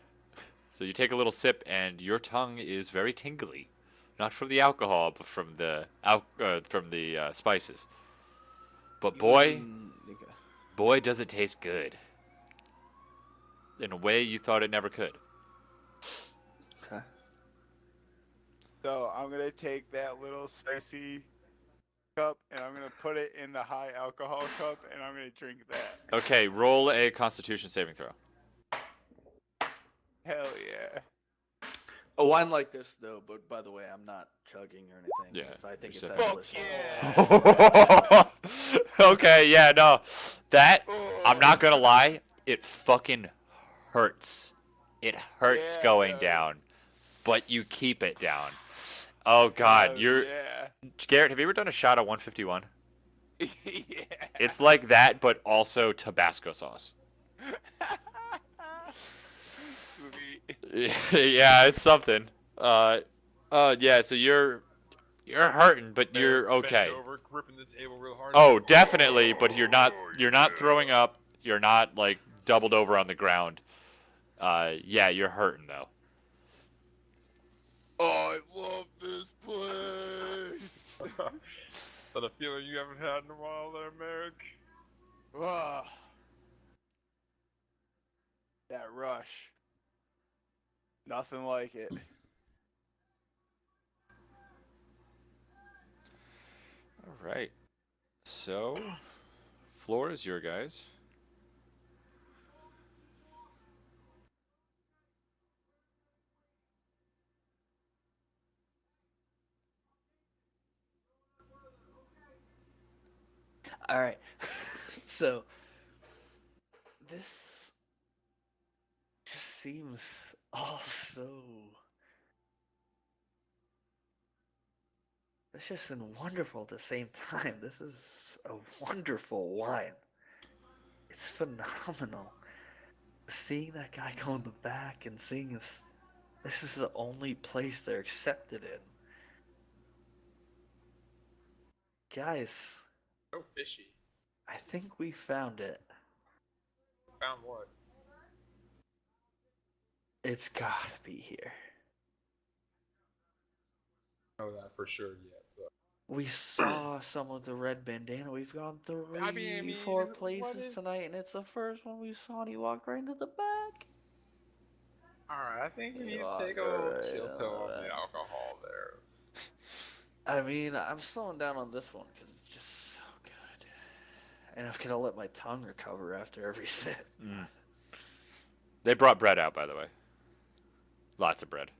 So you take a little sip, and your tongue is very tingly, not from the alcohol, but from the spices. But boy, does it taste good. In a way you thought it never could. Okay. So I'm gonna take that little spicy cup and I'm gonna put it in the high alcohol cup and I'm gonna drink that. Okay, roll a Constitution saving throw. Hell yeah. A wine like this, though, but by the way, I'm not chugging or anything. Yeah, If I think you it's said that that. delicious. Okay, yeah, no. That, I'm not gonna lie, it fucking hurts. It hurts Yeah, going it does. down. But you keep it down. Oh god, Hell you're yeah. Garrett, have you ever done a shot of 151? Yeah. It's like that, but also Tabasco sauce. Sweet. Yeah, it's something. Yeah. So you're hurting, but Merrick you're bent okay. over, gripping the table real hard. Oh, like, definitely, but you're not "Oh, you're not yeah." throwing up. You're not like doubled over on the ground. Yeah, you're hurting though. I love this place. Is that a feeling you haven't had in a while there, Merrick? Ah, that rush. Nothing like it. All right. So, floor is your guys. All right. So this just seems all so. Vicious and wonderful at the same time. This is a wonderful wine. It's phenomenal. Seeing that guy go in the back and seeing this is the only place they're accepted in. Guys, So fishy. I think we found it. Found what? It's gotta be here. Know that for sure yet. But We saw some of the red bandana. We've gone three, I mean, four what places is- tonight, and it's the first one we saw, and he walked right into the back. Alright, I think you need You to take a are little right chill on pill on that. the alcohol there. I mean, I'm slowing down on this one because it's just so good. And I'm gonna let my tongue recover after every sip. They brought bread out, by the way. Lots of bread.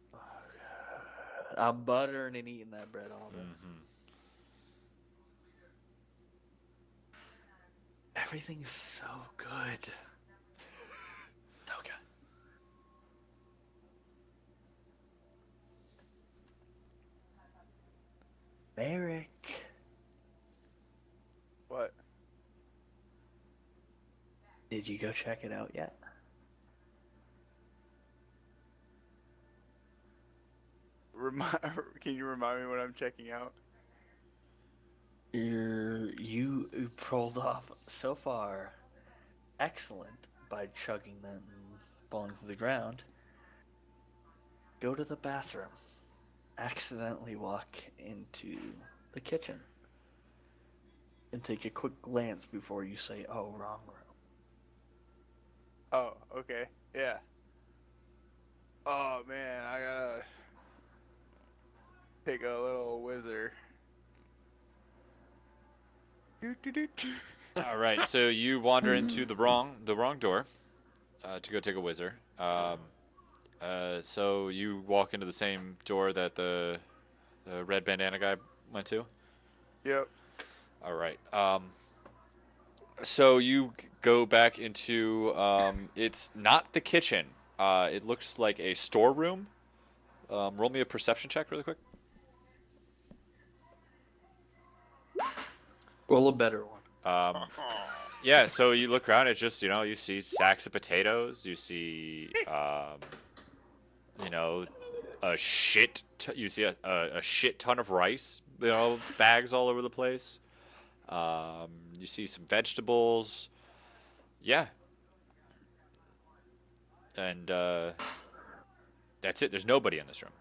I'm buttering and eating that bread all day. Everything's so good. So good. Merrick, What? did you go check it out yet? Can you remind me what I'm checking out? You pulled off so far excellent by chugging them and falling to the ground. Go to the bathroom. Accidentally walk into the kitchen. And take a quick glance before you say, "Oh, wrong room." Oh, okay. Yeah. Oh man, I gotta take a little whizzer. All right, so you wander into the wrong door to go take a whizzer. So you walk into the same door that the red bandana guy went to. Yep. All right. So you go back into it's not the kitchen. It looks like a storeroom. Roll me a perception check really quick. Roll a better one. Yeah, so you look around, it's just, you see sacks of potatoes, you see, you see a shit ton of rice, bags all over the place. You see some vegetables. Yeah. And that's it. There's nobody in this room.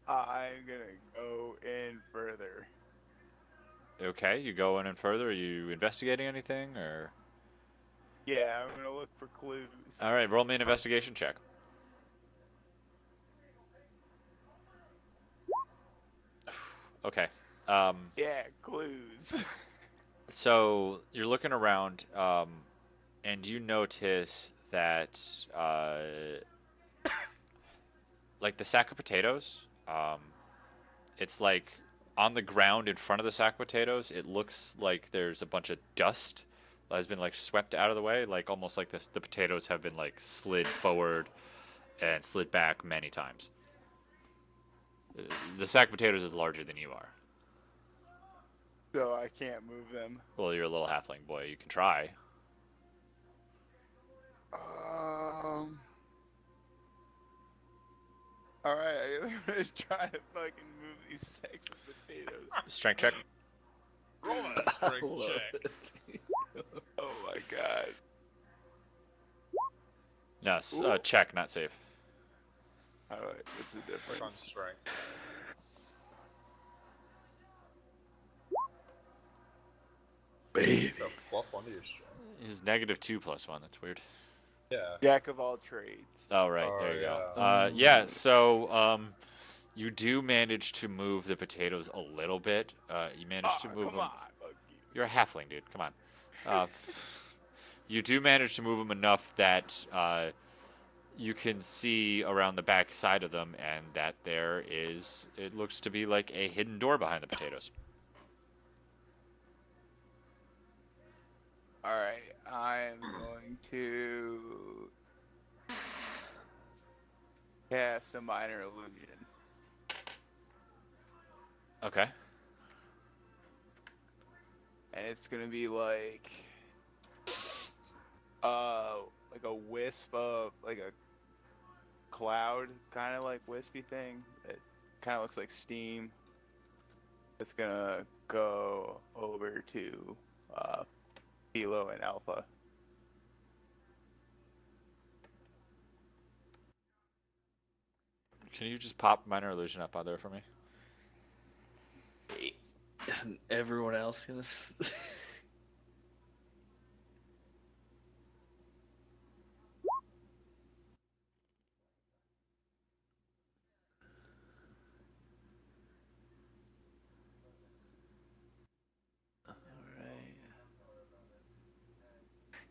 I'm gonna go in further. Okay, you go in and further. Are you investigating anything, or? Yeah, I'm gonna look for clues. All right, roll me an investigation check. Okay. Yeah, clues. So you're looking around, and you notice that, like the sack of potatoes, it's like on the ground in front of the sack of potatoes. It looks like there's a bunch of dust that has been like swept out of the way, like almost like the potatoes have been like slid forward and slid back many times. The sack of potatoes is larger than you are. so I can't move them. Well, you're a little halfling boy. You can try. All right, I'm gonna try to fucking move these sacks of potatoes. Strength check. Roll that I strength love check. it. Oh my god. No, check, not save. All right, what's the Check on difference? strength. Baby. So +1 to your strength. His -2 + 1. That's weird. Yeah. Jack of all trades. Oh, right. Oh, There you go. yeah. Yeah, so you do manage to move the potatoes a little bit. You manage to move come them. on, Bucky. You're a halfling, dude. Come on. You do manage to move them enough that you can see around the back side of them, and that there is, it looks to be like a hidden door behind the potatoes. All right, I'm going to cast a minor illusion. Okay. And it's gonna be like a wisp of like a cloud, kind of like wispy thing. It kind of looks like steam. It's gonna go over to Philo and Alpha. Can you just pop minor illusion up out there for me? Wait, isn't everyone else gonna?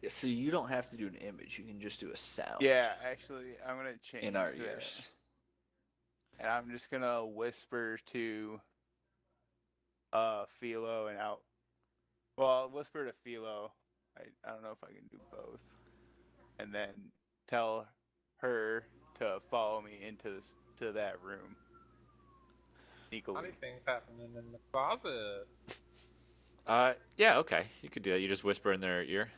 Yeah, so you don't have to do an image. You can just do a sound. Yeah, actually, I'm gonna change In our that. ears. And I'm just gonna whisper to Philo and out. Well, I'll whisper to Philo. I don't know if I can do both. And then tell her to follow me into to that room. Sneakily. Funny things happening in the closet. Yeah, okay. You could do that. You just whisper in their ear.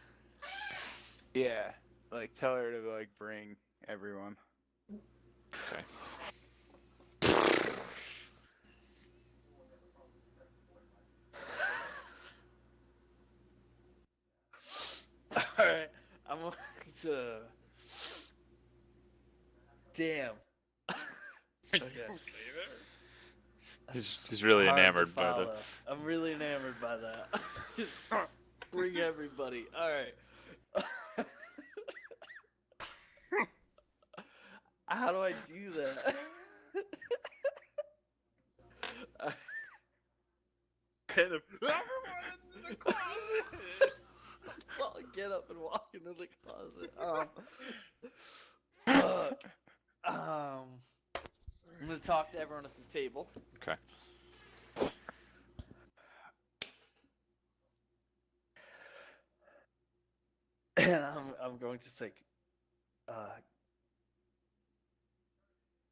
Yeah, like tell her to like bring everyone. Okay. Alright, I'm going to. Damn. Okay. He's really Hard to enamored by the. follow. I'm really enamored by that. Just bring everybody. Alright. How do I do that? Kind of. Everyone into the closet! I'll get up and walk into the closet. Fuck. I'm gonna talk to everyone at the table. Okay. And I'm going to say,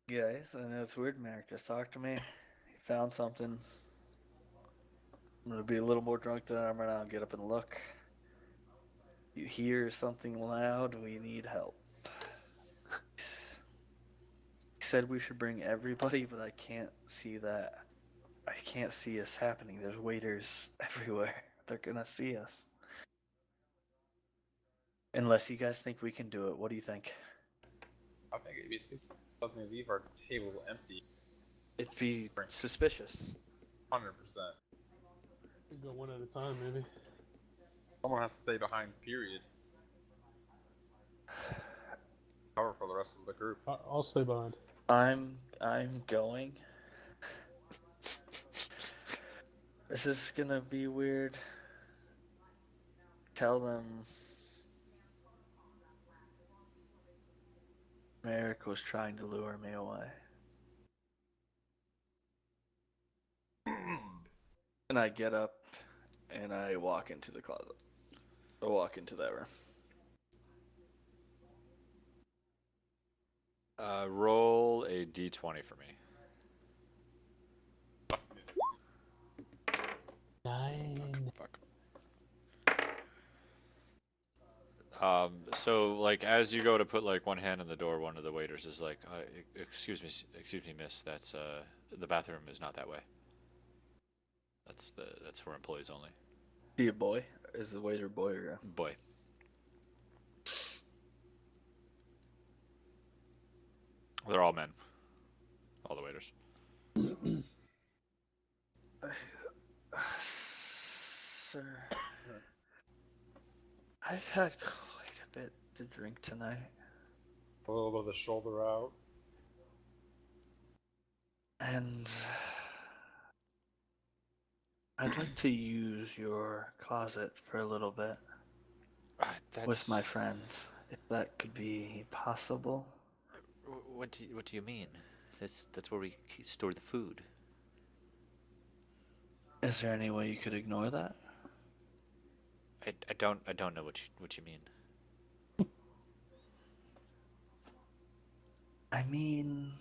guys, I know it's weird. Merrick just talked to me. He found something. I'm gonna be a little more drunk than I am right now and get up and look. You hear something loud, we need help. He said we should bring everybody, but I can't see that. I can't see us happening. There's waiters everywhere. They're gonna see us. Unless you guys think we can do it. What do you think? I think it'd be stupid to suddenly leave our table empty. It'd be suspicious. 100%. We go one at a time, maybe. Someone has to stay behind, period. Cover for the rest of the group. I'll stay behind. I'm going. This is gonna be weird. Tell them Merrick was trying to lure me away. And I get up and I walk into the closet. I walk into that room. Roll a d20 for me. 9. Fuck. So like as you go to put like one hand on the door, one of the waiters is like, excuse me, miss. That's the bathroom is not that way. That's for employees only. See a boy? Is the waiter boy or girl? Boy. They're all men. All the waiters. Sir, I've had quite a bit to drink tonight, A little bit of the shoulder out. and I'd like to use your closet for a little bit That's with my friends, if that could be possible. What do you mean? That's where we store the food. Is there any way you could ignore that? I don't know what you mean. I mean,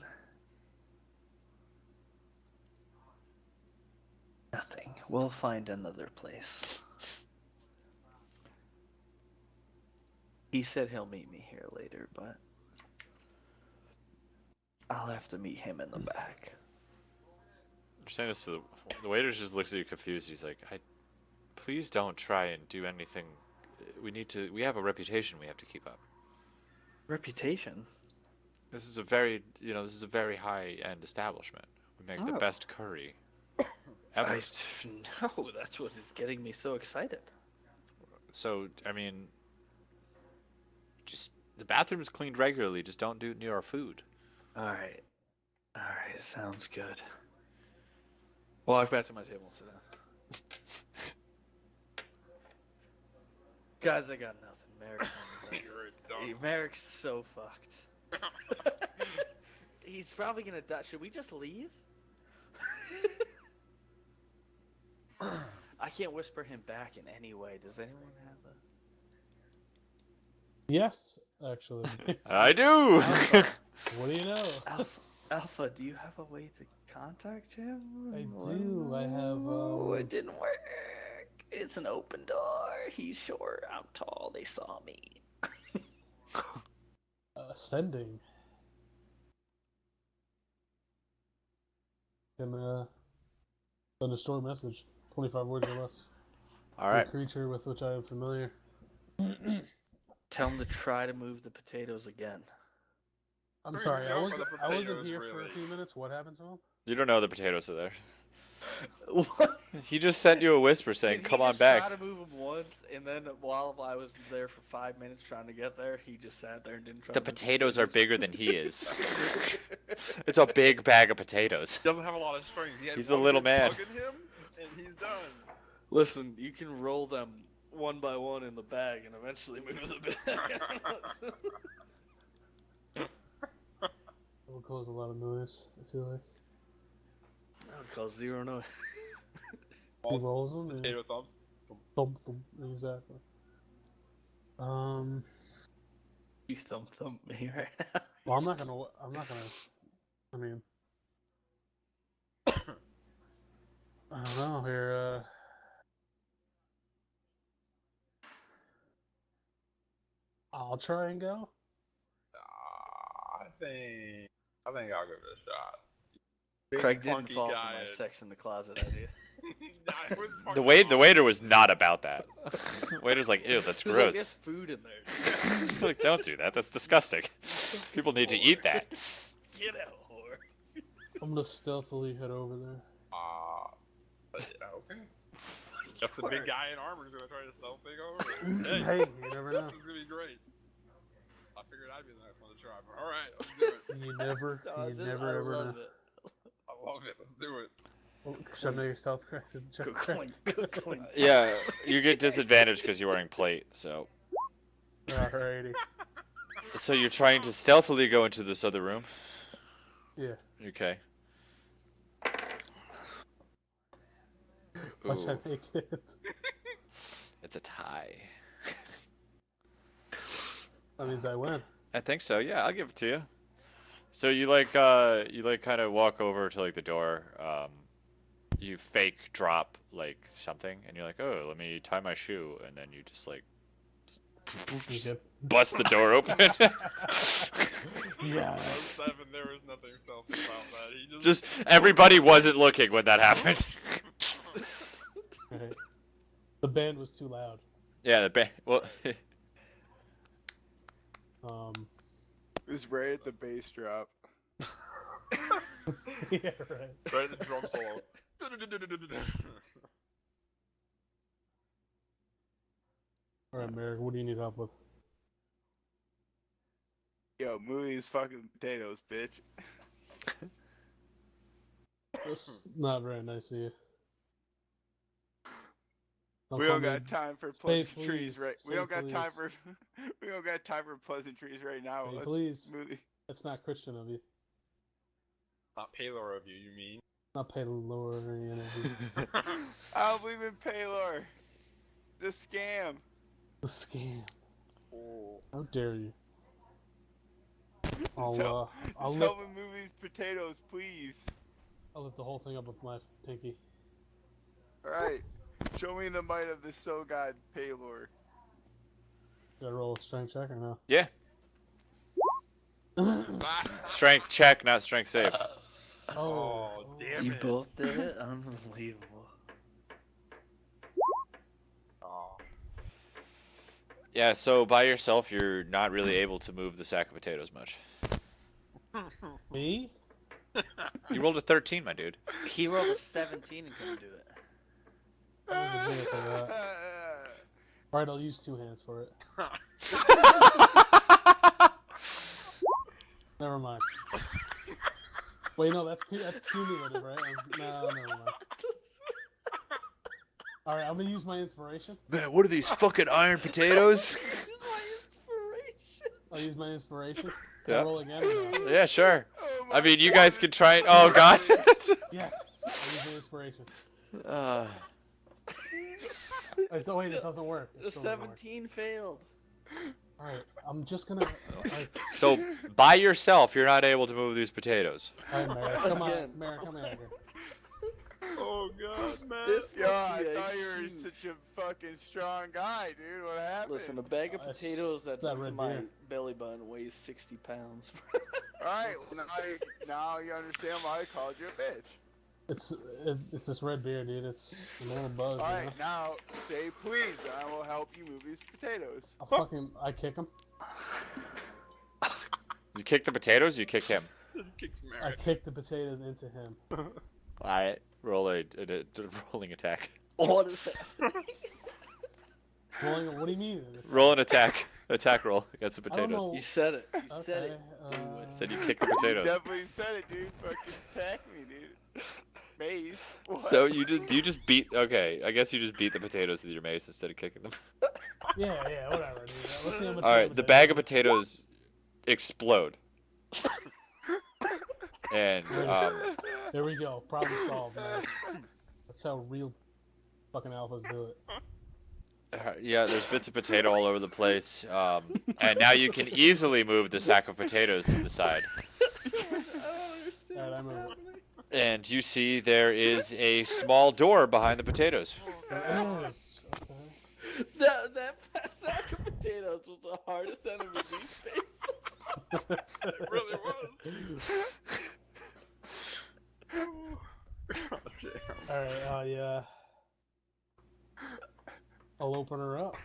nothing. We'll find another place. He said he'll meet me here later, but I'll have to meet him in the back. I'm saying this to the waiter just looks at you confused. He's like, please don't try and do anything. We have a reputation we have to keep up. Reputation? This is a very high-end establishment. We make the best curry ever. No, that's what is getting me so excited. So, I mean, just the bathroom's cleaned regularly. Just don't do it near our food. Alright, sounds good. Walk back to my table and sit down. Guys, I got nothing. Merrick's on his own. Merrick's so fucked. He's probably gonna die. Should we just leave? I can't whisper him back in any way. Does anyone have a... Yes, actually. I do. What do you know? Alpha, do you have a way to contact him? I do. I have. Oh, it didn't work. It's an open door. He's short. I'm tall. They saw me. Sending. Can send a story message. 25 words or less. All right. A creature with which I am familiar. Tell him to try to move the potatoes again. I'm Where sorry, you I go for wasn't, the I wasn't potatoes, here for a really? few minutes. What happened to him? You don't know the potatoes are there. What? He just sent you a whisper saying, Did he "Come on just back." Try to move him once, and then while I was there for 5 minutes trying to get there, he just sat there and didn't try. The to move potatoes are bigger than he is. It's a big bag of potatoes. Doesn't have a lot of strength. He had He's a one little good man. tug in him, and he's done. Listen, you can roll them one by one in the bag and eventually move the bag. It will cause a lot of noise, I feel like. That would cause zero noise. He rolls them and Potato thumbs. thump, thump, exactly. You thump me right now. Well, I'm not gonna, I mean, I don't know, here, I'll try and go. I think I'll give it a shot. Big, Craig didn't punky fall for guy my is- sex in the closet idea. Nah, it was The fucking waiter was not about that. Waiter's like, "Ew, that's He was like, gross." there's food in there. He's like, "Don't do that. That's disgusting. People need to eat that." Get out, whore. I'm gonna stealthily head over there. Okay. Just the big guy in armor is gonna try to stealth thing over. Hey, Hey, you never know. this is gonna be great. I figured I'd be the next one to try, but all right, let's do it. You never, No, you just- never I ever love know. it. I love it. Let's do it. Oh, should I know your stealth crack? Check Good crack. coin, good coin. Yeah, you get disadvantage because you're wearing plate. So Alrighty. you're trying to stealthily go into this other room. Yeah. Okay. Watch I Ooh, make it. it's a tie. That means I win. I think so. Yeah, I'll give it to you. So you kind of walk over to like the door, you fake drop like something, and you're like, oh, let me tie my shoe, and then you just like just bust the door open. Yeah. 7, there was nothing stealthy about that. He Just everybody wasn't looking when that happened. Right. The band was too loud. Yeah, the band. Well, It was right at the bass drop. Yeah, right. right at the drum solo. All right, Merrick, what do you need help with? Yo, move these fucking potatoes, bitch. That's not very nice of you. Don't We call don't me- got time for Say pleasantries, please. right? We Say don't got time please. for. We don't got time for pleasantries right now. Say Let's please. move the- That's not Christian of you. Not Paylor of you mean? Not pay lower or anything. I don't believe in Paylor. The scam. The scam. Oh. How dare you? I'll Just help lift, me move these potatoes, please. I'll lift the whole thing up with my pinky. All right. Show me the might of the so god Paylor. Gotta roll a strength check or no? yeah, strength check, not strength save. Oh, damn You it. both did it? Unbelievable. Oh. Yeah, so by yourself, you're not really able to move the sack of potatoes much. Me? You rolled a 13, my dude. He rolled a 17 and couldn't do it. I was a genius for that. Alright, I'll use 2 hands for it. Never mind. Wait, no, that's cumulative, right? No, never mind. Alright, I'm gonna use my inspiration. Man, what are these fucking iron potatoes? This is my inspiration. I'll use my inspiration. Can I Yeah. roll again? Or no? Yeah, sure. Oh I my mean, you guys can try it. Oh, God. Yes! I'll use my inspiration. uh, Oh, wait, it doesn't work. The It still doesn't work. 17 failed. Alright, I'm just gonna. Alright, so, by yourself, you're not able to move these potatoes. Merrick, come on. Again. Merrick, come here. Oh, God, man. This Yo, must I be a thought you were huge- such a fucking strong guy, dude. What happened? Listen, a bag of It's- potatoes it's that's that up to red my beer. belly button weighs 60 pounds. Alright, well, now you understand why I called you a bitch. It's this red beer, dude. It's a little buzz. You know? Alright, now say please, and I will help you move these potatoes. I kick him. You kick the potatoes, you kick him. Kicks I Merrick. kick the potatoes into him. Alright, roll a rolling attack. What is that? Rolling, what do you mean? It's- Roll an attack. Attack roll against the I don't potatoes. know. You said it. You said Okay, it. Said you kick the You potatoes. definitely said it, dude. Fucking attack me, dude. Maze. What? So you just beat. Okay, I guess you just beat the potatoes with your mace instead of kicking them. Yeah, whatever, dude. Let's see how much All right, damage the I bag do. of potatoes explode, and There we go. Problem solved, man. That's how real fucking alphas do it. yeah, there's bits of potato all over the place, and now you can easily move the sack of potatoes to the side, Alright, I move it. and you see there is a small door behind the potatoes. There is. Okay. That sack of potatoes was the hardest enemy we faced. It really was. God damn. Alright, yeah. I'll open her up.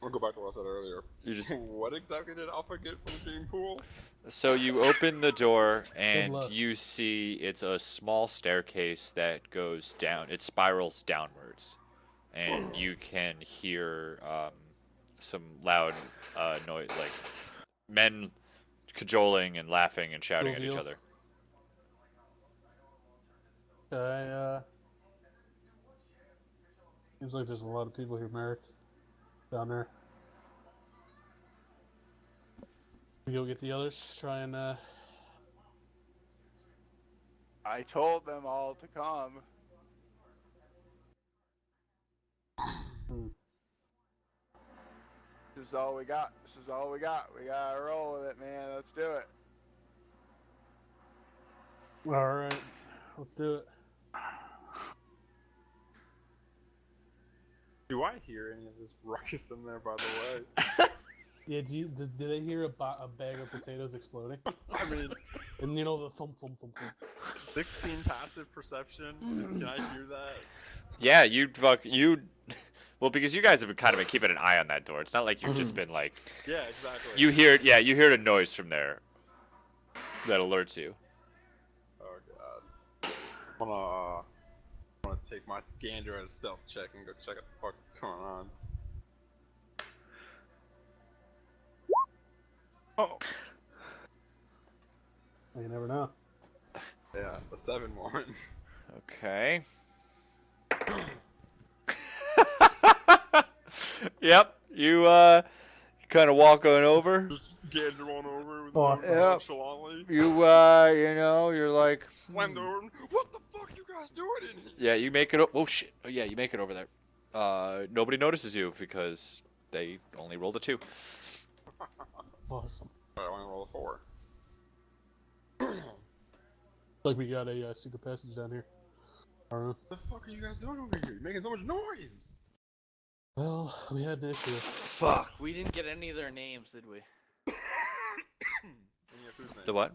I'll go back to what I said earlier. You just What exactly did Alpha get from the gene pool? So you open the door and looks. you see it's a small staircase that goes down. It spirals downwards, and you can hear some loud noise, like men cajoling and laughing and shouting at each Reveal. other. Okay, seems like there's a lot of people here, Merrick. Down there. We go get the others, try and, I told them all to come. This is all we got. This is all we got. We gotta roll with it, man. Let's do it. All right, let's do it. Do I hear any of this ruckus in there, by the way? Yeah, did they hear a bag of potatoes exploding? I mean, And you know the thump thump thump thump. 16 passive perception. Can I hear that? Yeah, you. Well, because you guys have been kind of been keeping an eye on that door. It's not like you've just been like. Yeah, exactly. You hear, yeah, you hear a noise from there. That alerts you. Oh god. I'm gonna take my gander at a stealth check and go check out the fuck what's going on. Oh, You never know. Yeah, a 7 one. Okay. Yep. You kind of walk on over. Just gander on over with Awesome. nonchalantly. You're like. Slam the door. What the fuck you guys doing in here? Yeah, you make it. Oh shit. Oh yeah, you make it over there. Nobody notices you because they only rolled a 2. Awesome. Alright, I want to roll a 4. Like we got a secret passage down here. I don't know. What the fuck are you guys doing over here? You're making so much noise! Well, we had an issue. Fuck, we didn't get any of their names, did we? Any of whose names? The what?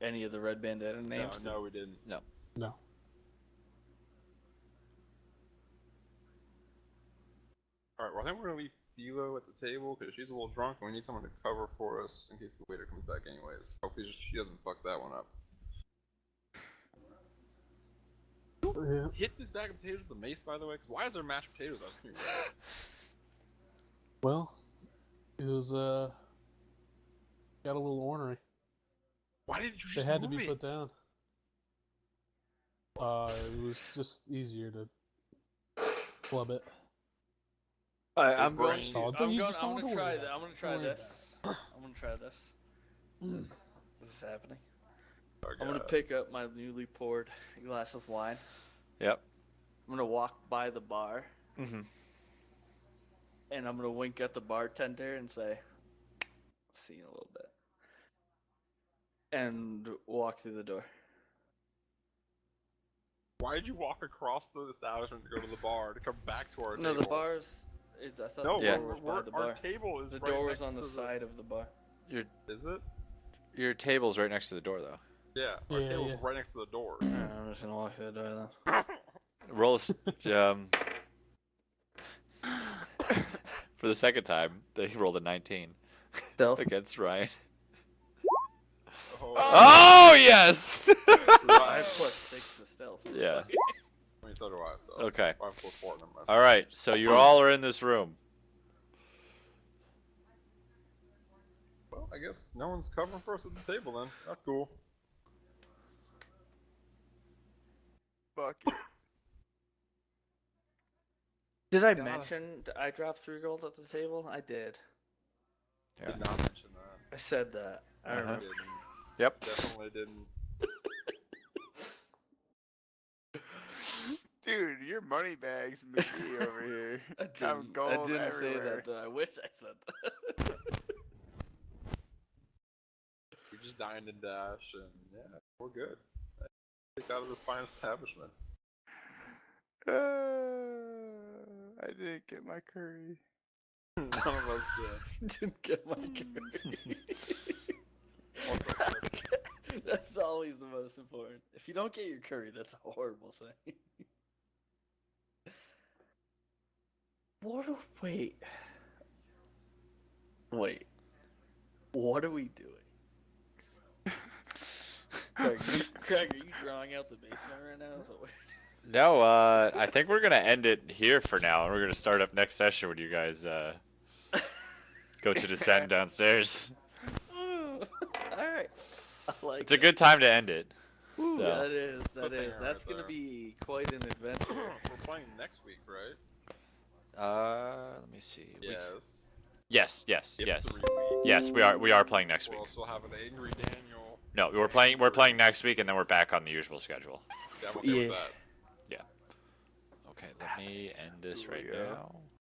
Any of the red bandana names? No, we didn't. No. Alright, well I think we're gonna leave Philo at the table because she's a little drunk and we need someone to cover for us in case the waiter comes back anyways. Hopefully she doesn't fuck that one up. Yeah. Hit this bag of potatoes with a mace, by the way, because why is there mashed potatoes out here? Well, it was got a little ornery. Why didn't you just They had to move be it? put down. It was just easier to club it. Alright, I'm going. brains. Oh, I'm you going. just I'm don't gonna worry try about that. it. I'm gonna try Don't worry this. I'm gonna try this. Is this happening? Oh, I'm gonna God. pick up my newly poured glass of wine. Yep. I'm gonna walk by the bar, Mm-hmm. and I'm gonna wink at the bartender and say, "See you in a little bit," and walk through the door. Why did you walk across the establishment to go to the bar to come back to our No, table? the bar's. I thought No, the Yeah. door was by the our bar. table is The right door was next on the to side of the bar. Is it? Your table's right next to the door, though. Yeah, our Yeah, table's yeah. right next to the door. I'm just gonna walk through the door then. Roll for the second time, they rolled a 19 Stealth. against Ryan. Oh, Oh yes. I have +6 to stealth. Yeah. I mean, so do I. So Okay. 5 + 4. Never mind. All right, so you all are in this room. Well, I guess no one's covering for us at the table then. That's cool. fuck it. Did I God. mention I dropped 3 gold at the table? I did. Yeah. Did not mention that. I said that. I Uh-huh. remember. Didn't. Yep. Definitely didn't. Dude, your money bag's McGee over here. I I'm didn't, gold I didn't say everywhere. that though. I wish I said that. We just dined and dash, and yeah, we're good. Kicked out of this fine establishment. I didn't get my curry. None of us did. Didn't get my curry. That's always the most important. If you don't get your curry, that's a horrible thing. Wait. What are we doing? Craig, are you drawing out the basement right now? Is that what No, I think we're gonna end it here for now, and we're gonna start up next session when you guys go to descend downstairs. Alright. I like It's a good time to end it. Ooh, So. that is. Cliffhanger That's right gonna there. be quite an adventure. We're playing next week, right? Let me see. Yes. Yes. Skip Yes. 3 weeks. Yes, we are playing next week. We'll also have an angry Daniel. No, we're playing next week, and then we're back on the usual schedule. Yeah, I'm okay with Yeah. that. Okay, let me end this Here we right go. now.